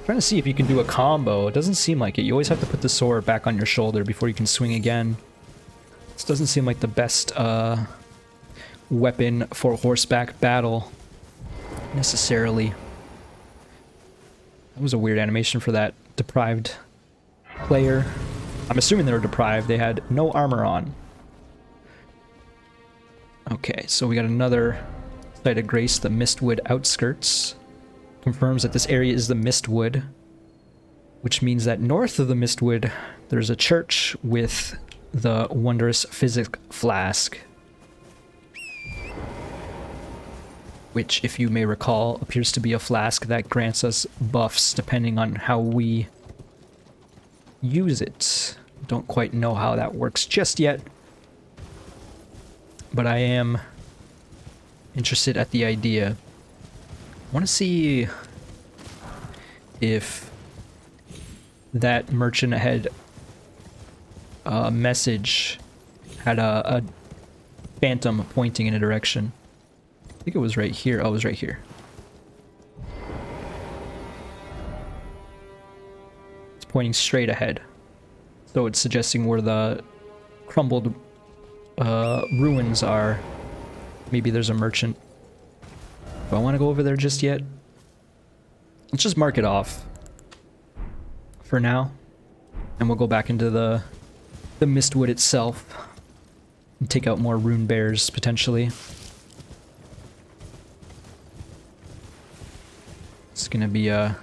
Trying to see if you can do a combo. It doesn't seem like it. You always have to put the sword back on your shoulder before you can swing again. This doesn't seem like the best weapon for horseback battle, necessarily. That was a weird animation for that deprived player. I'm assuming they were deprived. They had no armor on. Okay, so we got another site of grace, the Mistwood outskirts. Confirms that this area is the Mistwood, which means that north of the Mistwood, there's a church with the Wondrous Physic Flask, which, if you may recall, appears to be a flask that grants us buffs depending on how we use it. Don't quite know how that works just yet, but I am interested at the idea. I want to see if that merchant ahead message had a phantom pointing in a direction. I think it was right here. Oh, it was right here. pointing straight ahead. So it's suggesting where the crumbled ruins are. Maybe there's a merchant. Do I want to go over there just yet? Let's just mark it off for now. And we'll go back into the Mistwood itself. And take out more Rune Bears, potentially. It's gonna be a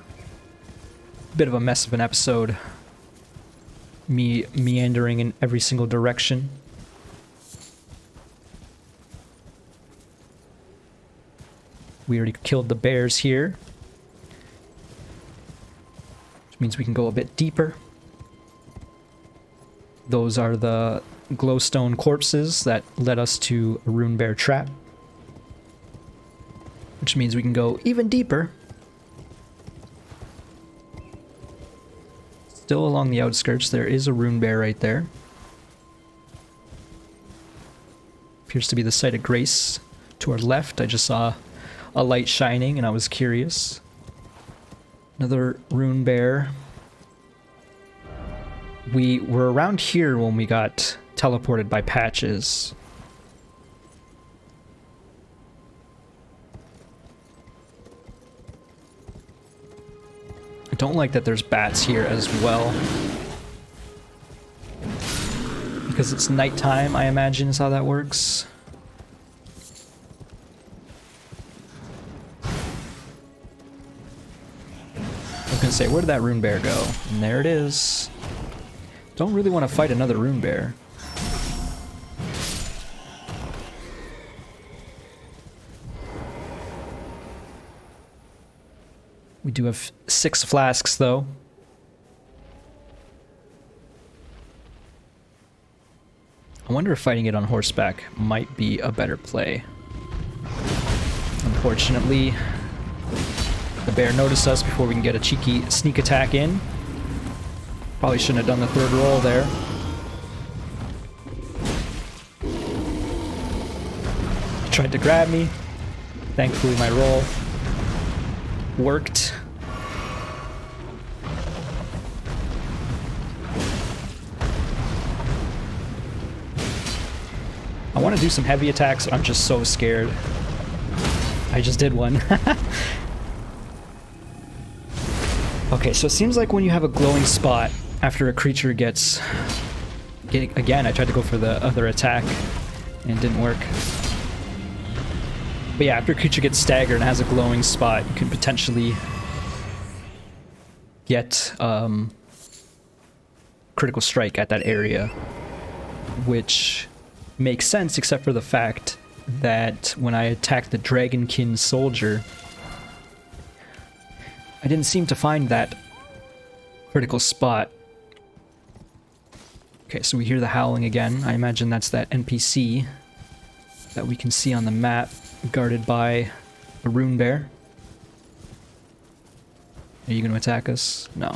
bit of a mess of an episode. Me meandering in every single direction. We already killed the bears here. Which means we can go a bit deeper. Those are the glowstone corpses that led us to a Rune Bear trap. Which means we can go even deeper. Still along the outskirts, there is a Rune Bear right there. Appears to be the site of grace. To our left, I just saw a light shining and I was curious. Another Rune Bear. We were around here when we got teleported by Patches. I don't like that there's bats here as well. Because it's nighttime, I imagine is how that works. I was gonna say, where did that Rune Bear go? And there it is. Don't really want to fight another Rune Bear. We do have 6 flasks, though. I wonder if fighting it on horseback might be a better play. Unfortunately, the bear noticed us before we can get a cheeky sneak attack in. Probably shouldn't have done the 3rd roll there. He tried to grab me. Thankfully, my roll worked. I want to do some heavy attacks. I'm just so scared. I just did one. Okay, so it seems like when you have a glowing spot after a creature gets... Again, I tried to go for the other attack and it didn't work. But yeah, after a creature gets staggered and has a glowing spot, you can potentially get critical strike at that area, which makes sense except for the fact that when I attacked the Dragonkin soldier, I didn't seem to find that critical spot. Okay, so we hear the howling again. I imagine that's that NPC that we can see on the map, guarded by a Rune Bear. Are you going to attack us? No.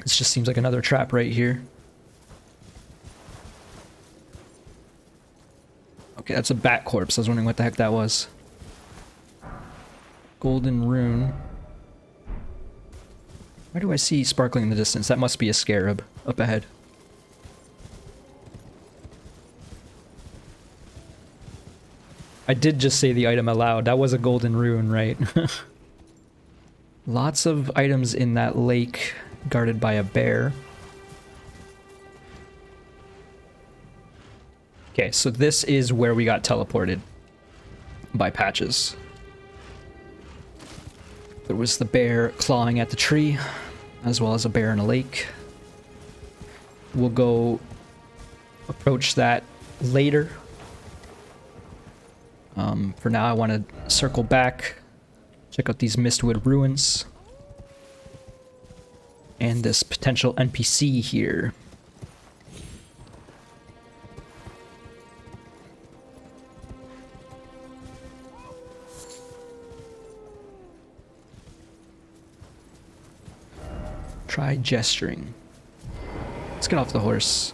This just seems like another trap right here. Okay, that's a bat corpse. I was wondering what the heck that was. Golden rune. Why do I see sparkling in the distance? That must be a scarab up ahead. I did just say the item aloud. That was a golden rune, right? Lots of items in that lake guarded by a bear. Okay, so this is where we got teleported by Patches. There was the bear clawing at the tree, as well as a bear in a lake. We'll go approach that later. For now, I want to circle back, check out these Mistwood ruins, and this potential NPC here. Try gesturing. Let's get off the horse.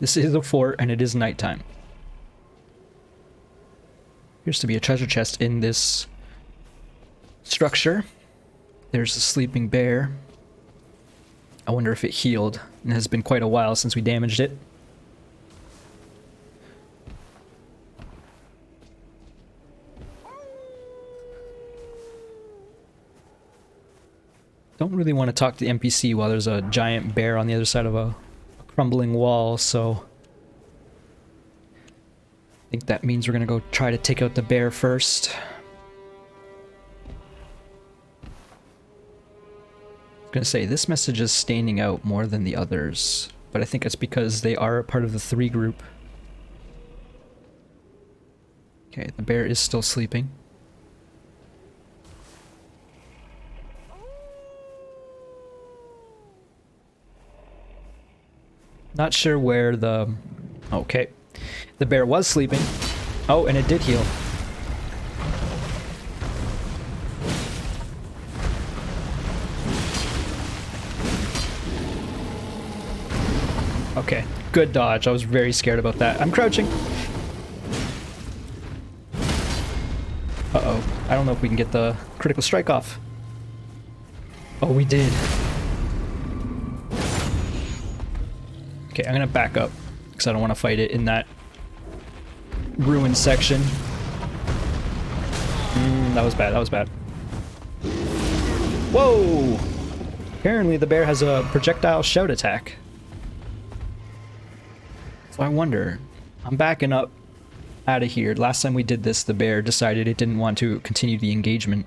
This is a fort, and it is nighttime. Appears to be a treasure chest in this structure. There's a sleeping bear. I wonder if it healed. It has been quite a while since we damaged it. Don't really want to talk to the NPC while there's a giant bear on the other side of a crumbling wall, so I think that means we're gonna go try to take out the bear first. I was gonna say, this message is standing out more than the others, but I think it's because they are part of the 3 group. Okay, the bear is still sleeping. Not sure where the... Okay. The bear was sleeping. Oh, and it did heal. Okay. Good dodge. I was very scared about that. I'm crouching. Uh-oh. I don't know if we can get the critical strike off. Oh, we did. Okay, I'm gonna back up because I don't want to fight it in that ruined section. That was bad, that was bad. Whoa! Apparently the bear has a projectile shout attack. So I wonder, I'm backing up out of here. Last time we did this, the bear decided it didn't want to continue the engagement.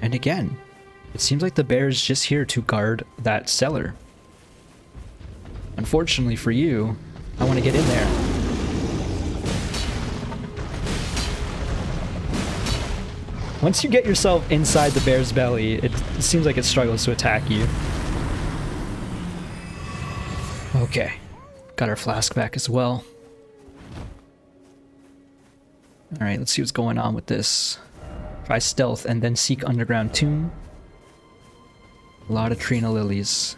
And again, it seems like the bear is just here to guard that cellar. Unfortunately for you, I want to get in there. Once you get yourself inside the bear's belly, it seems like it struggles to attack you. Okay, got our flask back as well. Alright, let's see what's going on with this. Try stealth and then seek underground tomb. A lot of Trina lilies.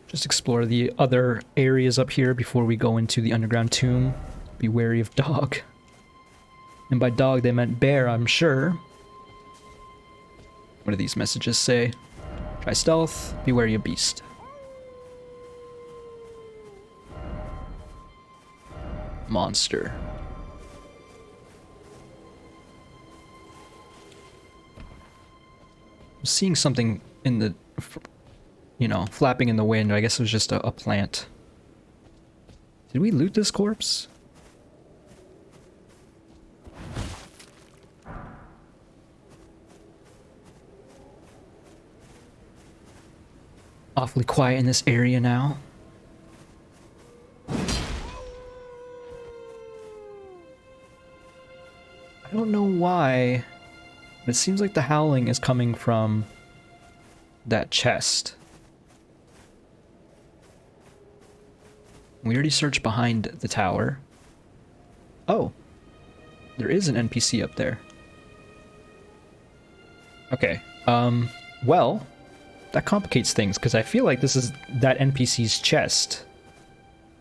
Just explore the other areas up here before we go into the underground tomb. Be wary of dog. And by dog they meant bear, I'm sure. What do these messages say? Try stealth, be wary of beast. Monster. I'm seeing something in the... You know, flapping in the wind. I guess it was just a plant. Did we loot this corpse? Awfully quiet in this area now. I don't know why, but it seems like the howling is coming from that chest. We already searched behind the tower. Oh, there is an NPC up there. Okay, well, that complicates things because I feel like this is that NPC's chest.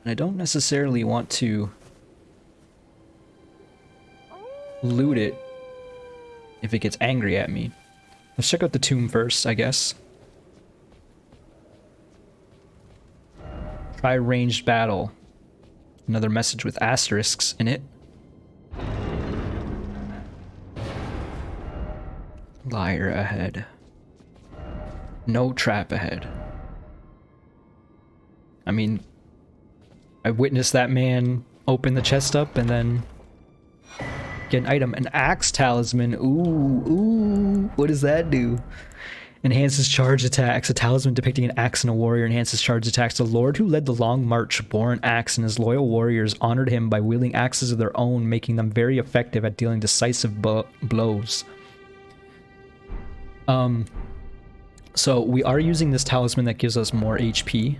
And I don't necessarily want to loot it if it gets angry at me. Let's check out the tomb first, I guess. Try ranged battle. Another message with asterisks in it. Liar ahead. No trap ahead. I mean, I witnessed that man open the chest up and then get an item. An axe talisman. Ooh, what does that do? Enhances charge attacks. A talisman depicting an axe and a warrior enhances charge attacks. The lord who led the long march bore an axe, and his loyal warriors honored him by wielding axes of their own, making them very effective at dealing decisive blows. So we are using this talisman that gives us more HP.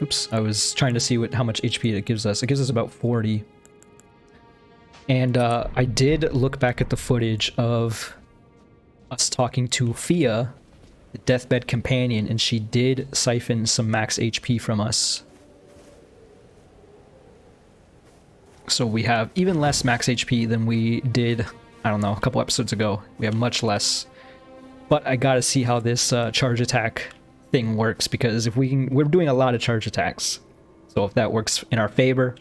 Oops, I was trying to see how much HP it gives us. It gives us about 40. And I did look back at the footage of us talking to Fia, the deathbed companion, and she did siphon some max HP from us. So we have even less max HP than we did, I don't know, a couple episodes ago. We have much less. But I gotta see how this charge attack thing works, because if we can, we're doing a lot of charge attacks. So if that works in our favor,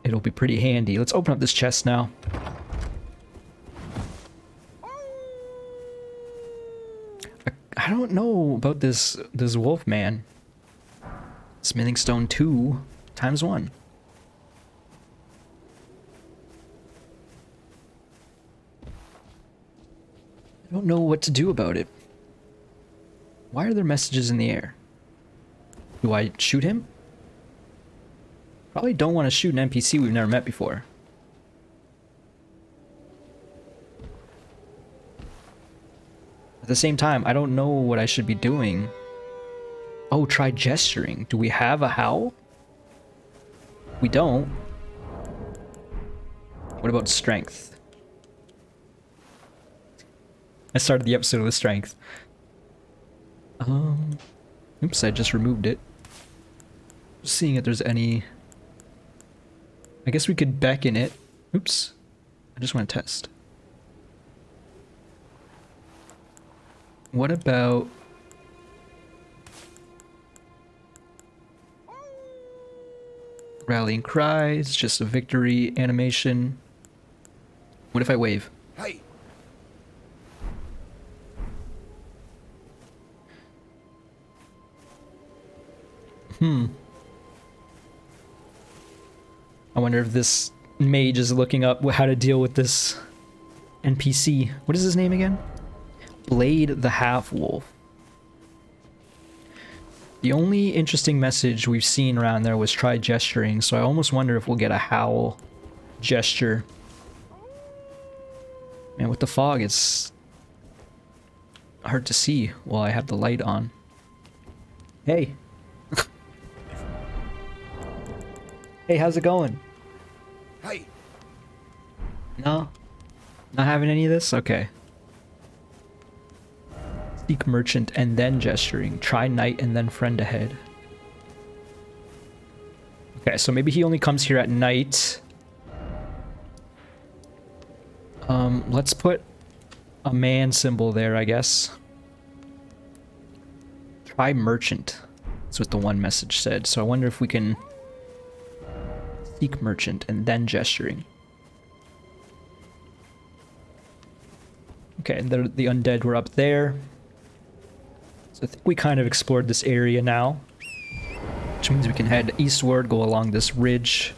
it'll be pretty handy. Let's open up this chest now. I don't know about this wolf man. Smithing stone 2 times 1. I don't know what to do about it. Why are there messages in the air? Do I shoot him? Probably don't want to shoot an NPC we've never met before. At the same time, I don't know what I should be doing. Oh, try gesturing. Do we have a howl? We don't. What about strength? I started the episode with strength. Oops, I just removed it. Just seeing if there's any... I guess we could beckon it. Oops. I just want to test. What about... Rallying cries, just a victory animation. What if I wave? Hey. I wonder if this mage is looking up how to deal with this NPC. What is his name again? Blade the Half-Wolf. The only interesting message we've seen around there was try gesturing, so I almost wonder if we'll get a howl gesture. Man, with the fog, it's hard to see while I have the light on. Hey. Hey, how's it going? Hey. No? Not having any of this? Okay. Seek merchant and then gesturing. Try knight and then friend ahead. Okay, so maybe he only comes here at night. Let's put a man symbol there, I guess. Try merchant. That's what the one message said. So I wonder if we can seek merchant and then gesturing. Okay, and the undead were up there. So I think we kind of explored this area now, which means we can head eastward, go along this ridge.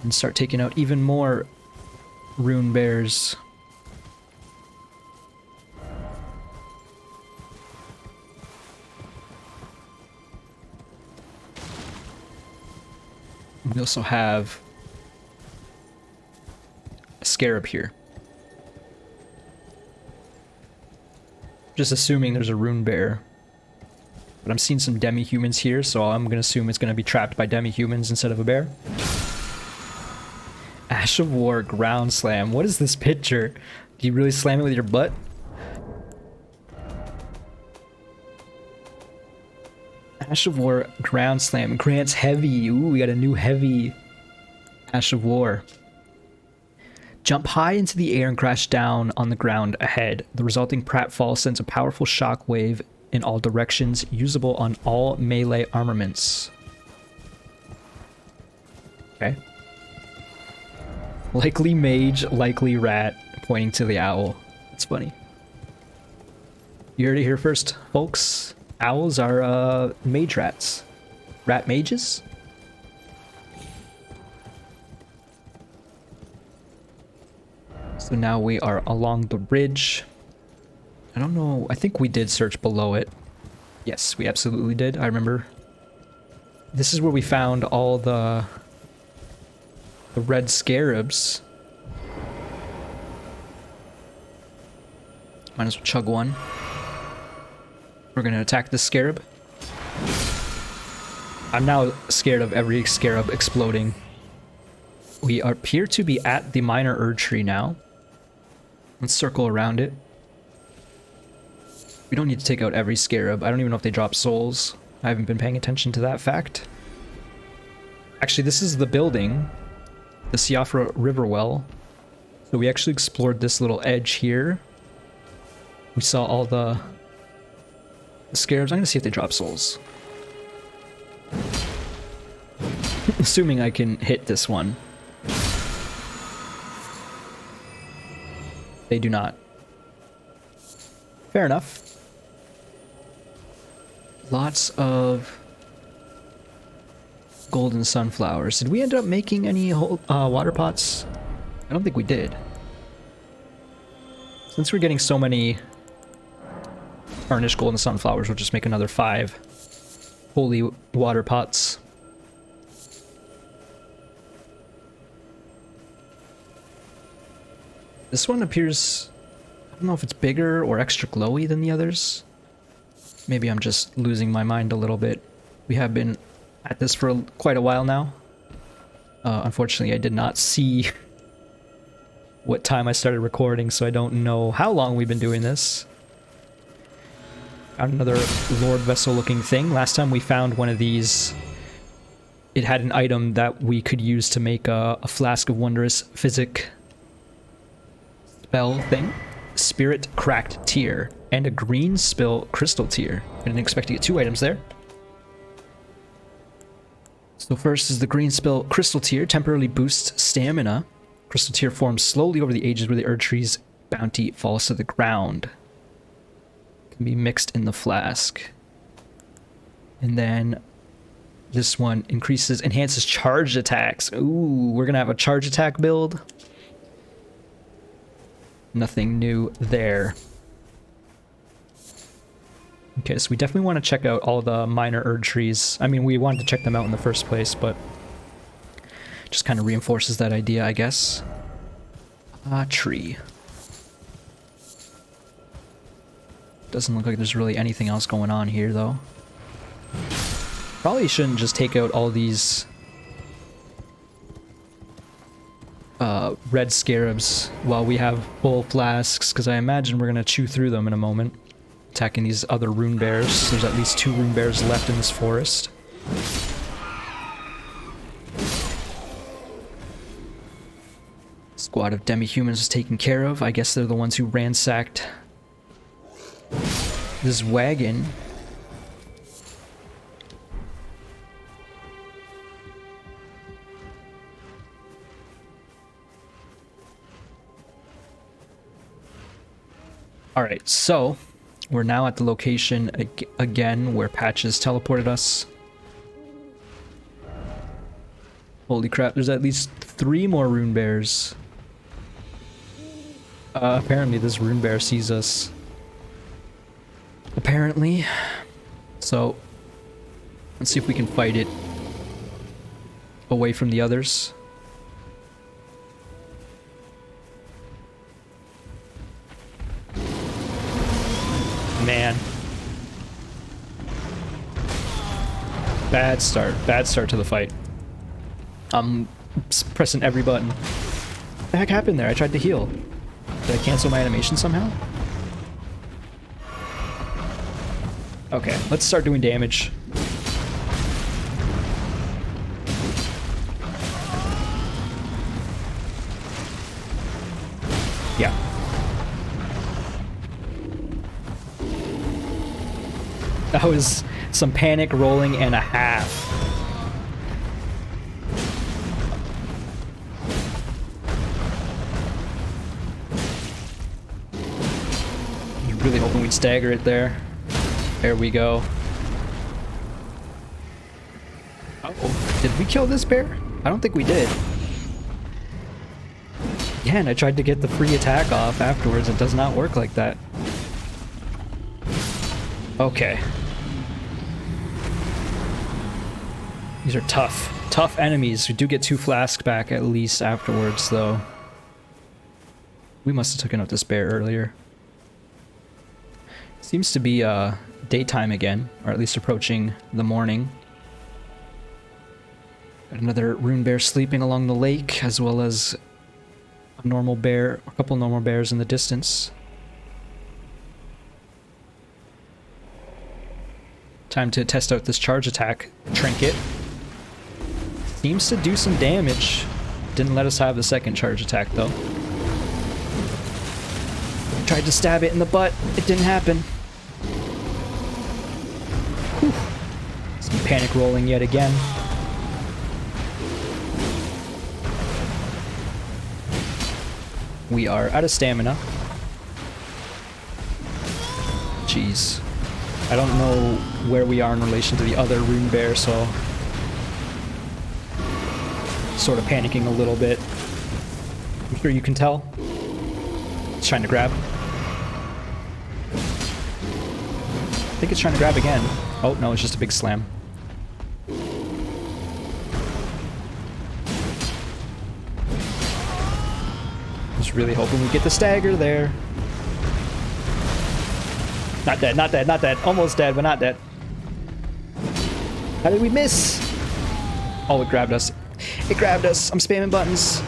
And start taking out even more Rune Bears. We also have a scarab here. Just assuming there's a Rune Bear. But I'm seeing some demi-humans here, so I'm gonna assume it's gonna be trapped by demi-humans instead of a bear. Ash of War ground slam. What is this picture? Do you really slam it with your butt? Ash of War ground slam grants heavy. Ooh, we got a new heavy Ash of War. Jump high into the air and crash down on the ground ahead. The resulting pratfall sends a powerful shock wave in all directions, usable on all melee armaments. Okay. Likely mage, likely rat, pointing to the owl. That's funny. You heard it here first, folks. Owls are mage rats. Rat mages? So now we are along the ridge. I don't know, I think we did search below it. Yes, we absolutely did, I remember. This is where we found all the red scarabs. Might as well chug one. We're gonna attack this scarab. I'm now scared of every scarab exploding. We appear to be at the minor Erd tree now. Let's circle around it. We don't need to take out every scarab. I don't even know if they drop souls. I haven't been paying attention to that fact. Actually, this is the building. The Siafra River Well. So we actually explored this little edge here. We saw all the scarabs. I'm gonna see if they drop souls. Assuming I can hit this one. They do not. Fair enough. Lots of golden sunflowers. Did we end up making any water pots? I don't think we did. Since we're getting so many tarnished golden sunflowers, we'll just make another 5 holy water pots. This one appears, I don't know if it's bigger or extra glowy than the others. Maybe I'm just losing my mind a little bit. We have been at this for quite a while now. Unfortunately, I did not see what time I started recording, so I don't know how long we've been doing this. Found another Lord Vessel looking thing. Last time we found one of these, it had an item that we could use to make a Flask of Wondrous Physic spell thing. Spirit Cracked Tear and a Green Spill Crystal Tear. I didn't expect to get 2 items there. So first is the Green Spill Crystal Tear. Temporarily boosts stamina. Crystal Tear forms slowly over the ages where the Erd Tree's bounty falls to the ground. Can be mixed in the flask. And then this one enhances charged attacks. Ooh, we're gonna have a charge attack build. Nothing new there. Okay, so we definitely want to check out all the minor Erd trees. I mean, we wanted to check them out in the first place, but just kind of reinforces that idea, I guess. Tree. Doesn't look like there's really anything else going on here, though. Probably shouldn't just take out all these red scarabs while we have full flasks, because I imagine we're going to chew through them in a moment. Attacking these other Rune Bears. There's at least 2 Rune Bears left in this forest. Squad of demi-humans is taken care of. I guess they're the ones who ransacked this wagon. Alright, so we're now at the location again where Patches teleported us. Holy crap, there's at least 3 more Rune Bears. Apparently this Rune Bear sees us. Apparently. So, let's see if we can fight it away from the others. Man. Bad start to the fight. I'm pressing every button. What the heck happened there? I tried to heal. Did I cancel my animation somehow? Okay, let's start doing damage. Yeah. That was some panic rolling and a half. I was really hoping we'd stagger it there. There we go. Uh-oh. Did we kill this bear? I don't think we did. Yeah, and I tried to get the free attack off afterwards. It does not work like that. Okay. These are tough enemies. We do get 2 flasks back at least afterwards, though. We must have taken out this bear earlier. Seems to be daytime again, or at least approaching the morning. Got another Rune Bear sleeping along the lake, as well as a normal bear, a couple normal bears in the distance. Time to test out this charge attack trinket. Seems to do some damage. Didn't let us have the second charge attack though. Tried to stab it in the butt. It didn't happen. Whew. Some panic rolling yet again. We are out of stamina. Jeez. I don't know where we are in relation to the other Rune Bear, so... sort of panicking a little bit. I'm sure you can tell. It's trying to grab. I think it's trying to grab again. Oh, no, it's just a big slam. Just really hoping we get the stagger there. Not dead, not dead, not dead. Almost dead, but not dead. How did we miss? Oh, it grabbed us. It grabbed us. I'm spamming buttons.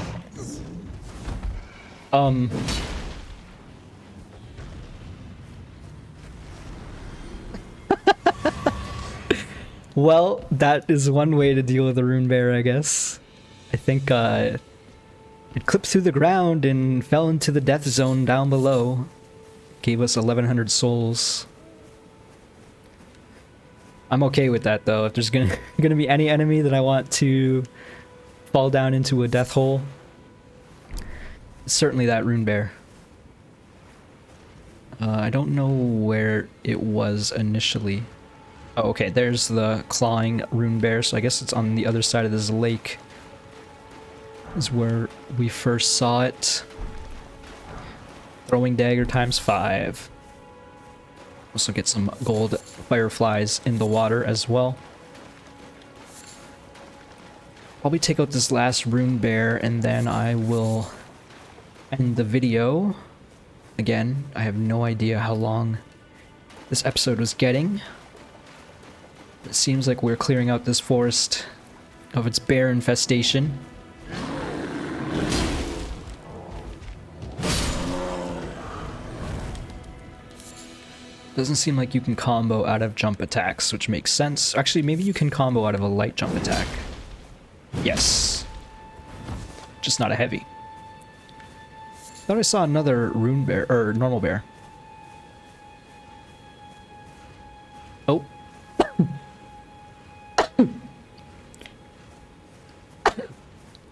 Well, that is one way to deal with a Rune Bear, I guess. I think, it clipped through the ground and fell into the death zone down below. Gave us 1,100 souls. I'm okay with that, though. If there's gonna be any enemy that I want to fall down into a death hole, it's certainly that Rune Bear. I don't know where it was initially. Oh, okay, there's the clawing Rune Bear, so I guess it's on the other side of this lake. Is where we first saw it. Throwing dagger ×5. Also get some gold fireflies in the water as well. Probably take out this last Rune Bear and then I will end the video. Again, I have no idea how long this episode was getting. It seems like we're clearing out this forest of its bear infestation. Doesn't seem like you can combo out of jump attacks, which makes sense. Actually, maybe you can combo out of a light jump attack. Yes. Just not a heavy. Thought I saw another Rune Bear, or normal bear. Oh.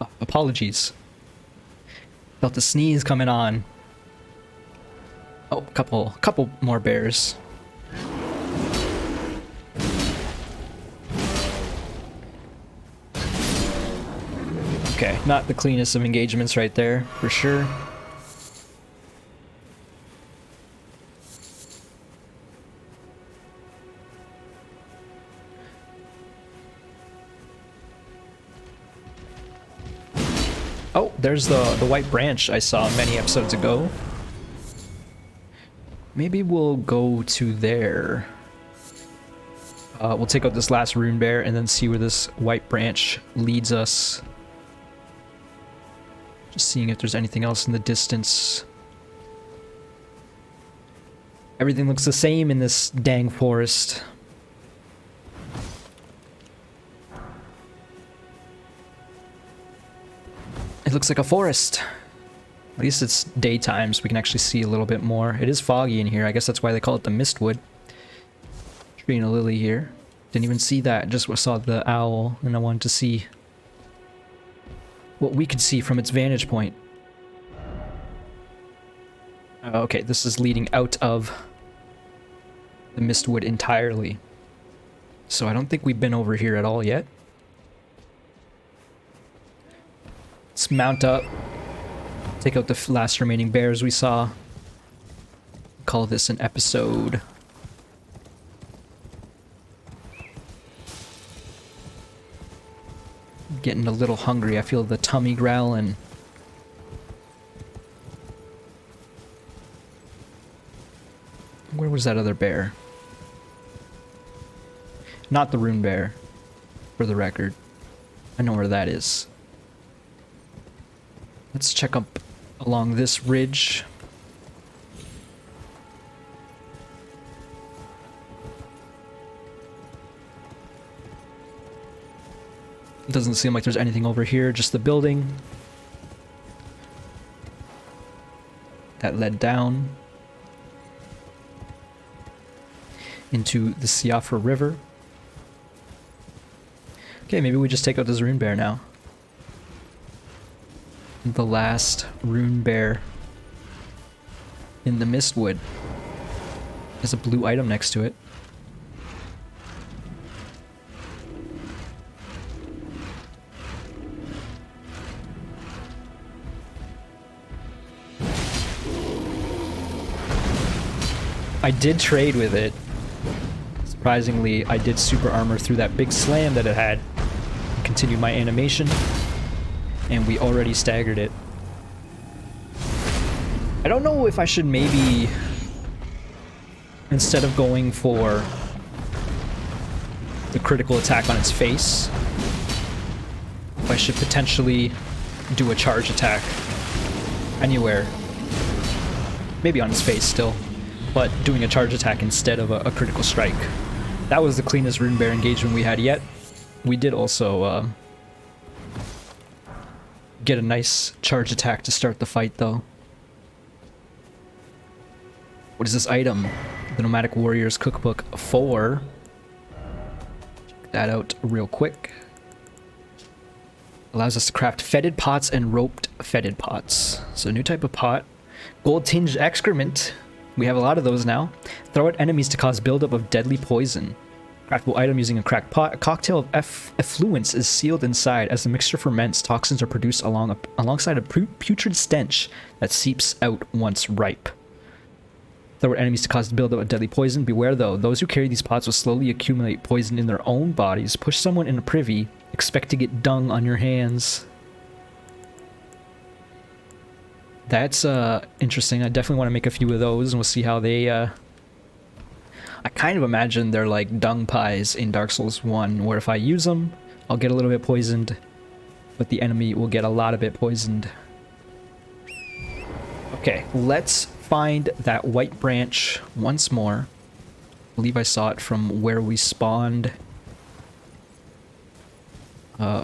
Oh, apologies. Felt the sneeze coming on. Oh, couple more bears. Okay, not the cleanest of engagements right there, for sure. Oh, there's the white branch I saw many episodes ago. Maybe we'll go to there. We'll take out this last Rune Bear and then see where this white branch leads us. Just seeing if there's anything else in the distance. Everything looks the same in this dang forest. It looks like a forest. At least it's daytime, so we can actually see a little bit more. It is foggy in here. I guess that's why they call it the Mistwood. Tree and a lily here. Didn't even see that. Just saw the owl, and I wanted to see what we could see from its vantage point. Okay, this is leading out of the Mistwood entirely. So I don't think we've been over here at all yet. Let's mount up. Take out the last remaining bears we saw. Call this an episode. Getting a little hungry. I feel the tummy growling. Where Where's that other bear? Not the Rune Bear, for the record. I know where that is. Let's check up along this ridge. It doesn't seem like there's anything over here, just the building that led down into the Siafra River. Okay, maybe we just take out this Rune Bear now. The last Rune Bear in the Mistwood. There's a blue item next to it. I did trade with it. Surprisingly, I did super armor through that big slam that it had. Continued my animation, and we already staggered it. I don't know if I should maybe, instead of going for the critical attack on its face, if I should potentially do a charge attack anywhere. Maybe on its face still, but doing a charge attack instead of a critical strike. That was the cleanest Rune Bear engagement we had yet. We did also get a nice charge attack to start the fight, though. What is this item? The Nomadic Warriors Cookbook 4. Check that out real quick. Allows us to craft fetid pots and roped fetid pots. So a new type of pot. Gold-tinged excrement. We have a lot of those now. Throw at enemies to cause buildup of deadly poison. Craftable item using a cracked pot. A cocktail of effluence is sealed inside. As the mixture ferments, toxins are produced alongside a putrid stench that seeps out once ripe. Throw at enemies to cause the buildup of deadly poison. Beware though, those who carry these pots will slowly accumulate poison in their own bodies. Push someone in a privy. Expect to get dung on your hands. That's interesting. I definitely want to make a few of those, and we'll see how they I kind of imagine they're like dung pies in Dark Souls 1, where if I use them, I'll get a little bit poisoned, but the enemy will get a lot of it poisoned. Okay, let's find that white branch once more. I believe I saw it from where we spawned.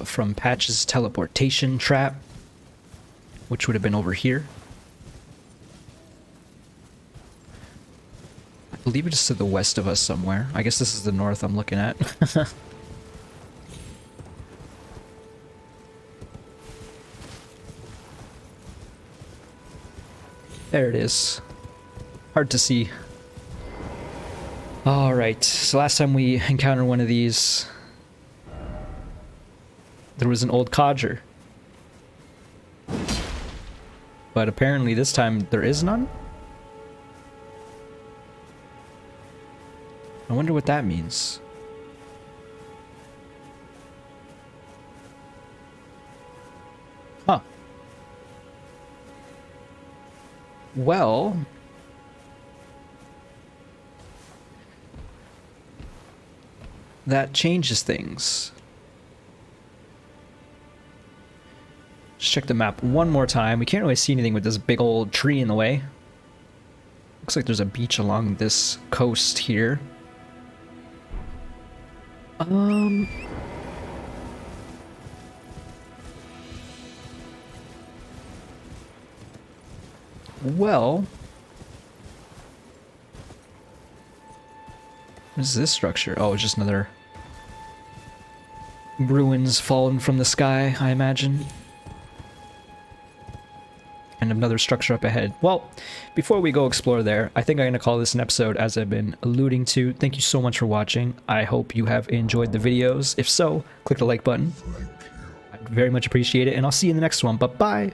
From Patch's teleportation trap, which would have been over here. I believe it's to the west of us somewhere. I guess this is the north I'm looking at. There it is. Hard to see. Alright, so last time we encountered one of these, there was an old codger. But apparently this time there is none? I wonder what that means. Huh. Well, that changes things. Just check the map one more time. We can't really see anything with this big old tree in the way. Looks like there's a beach along this coast here. Well, what is this structure? Oh, it's just another ruins fallen from the sky, I imagine. And another structure up ahead. Well, before we go explore there, I think I'm going to call this an episode, as I've been alluding to. Thank you so much for watching. I hope you have enjoyed the videos. If so, click the like button. I'd very much appreciate it, and I'll see you in the next one. Bye-bye!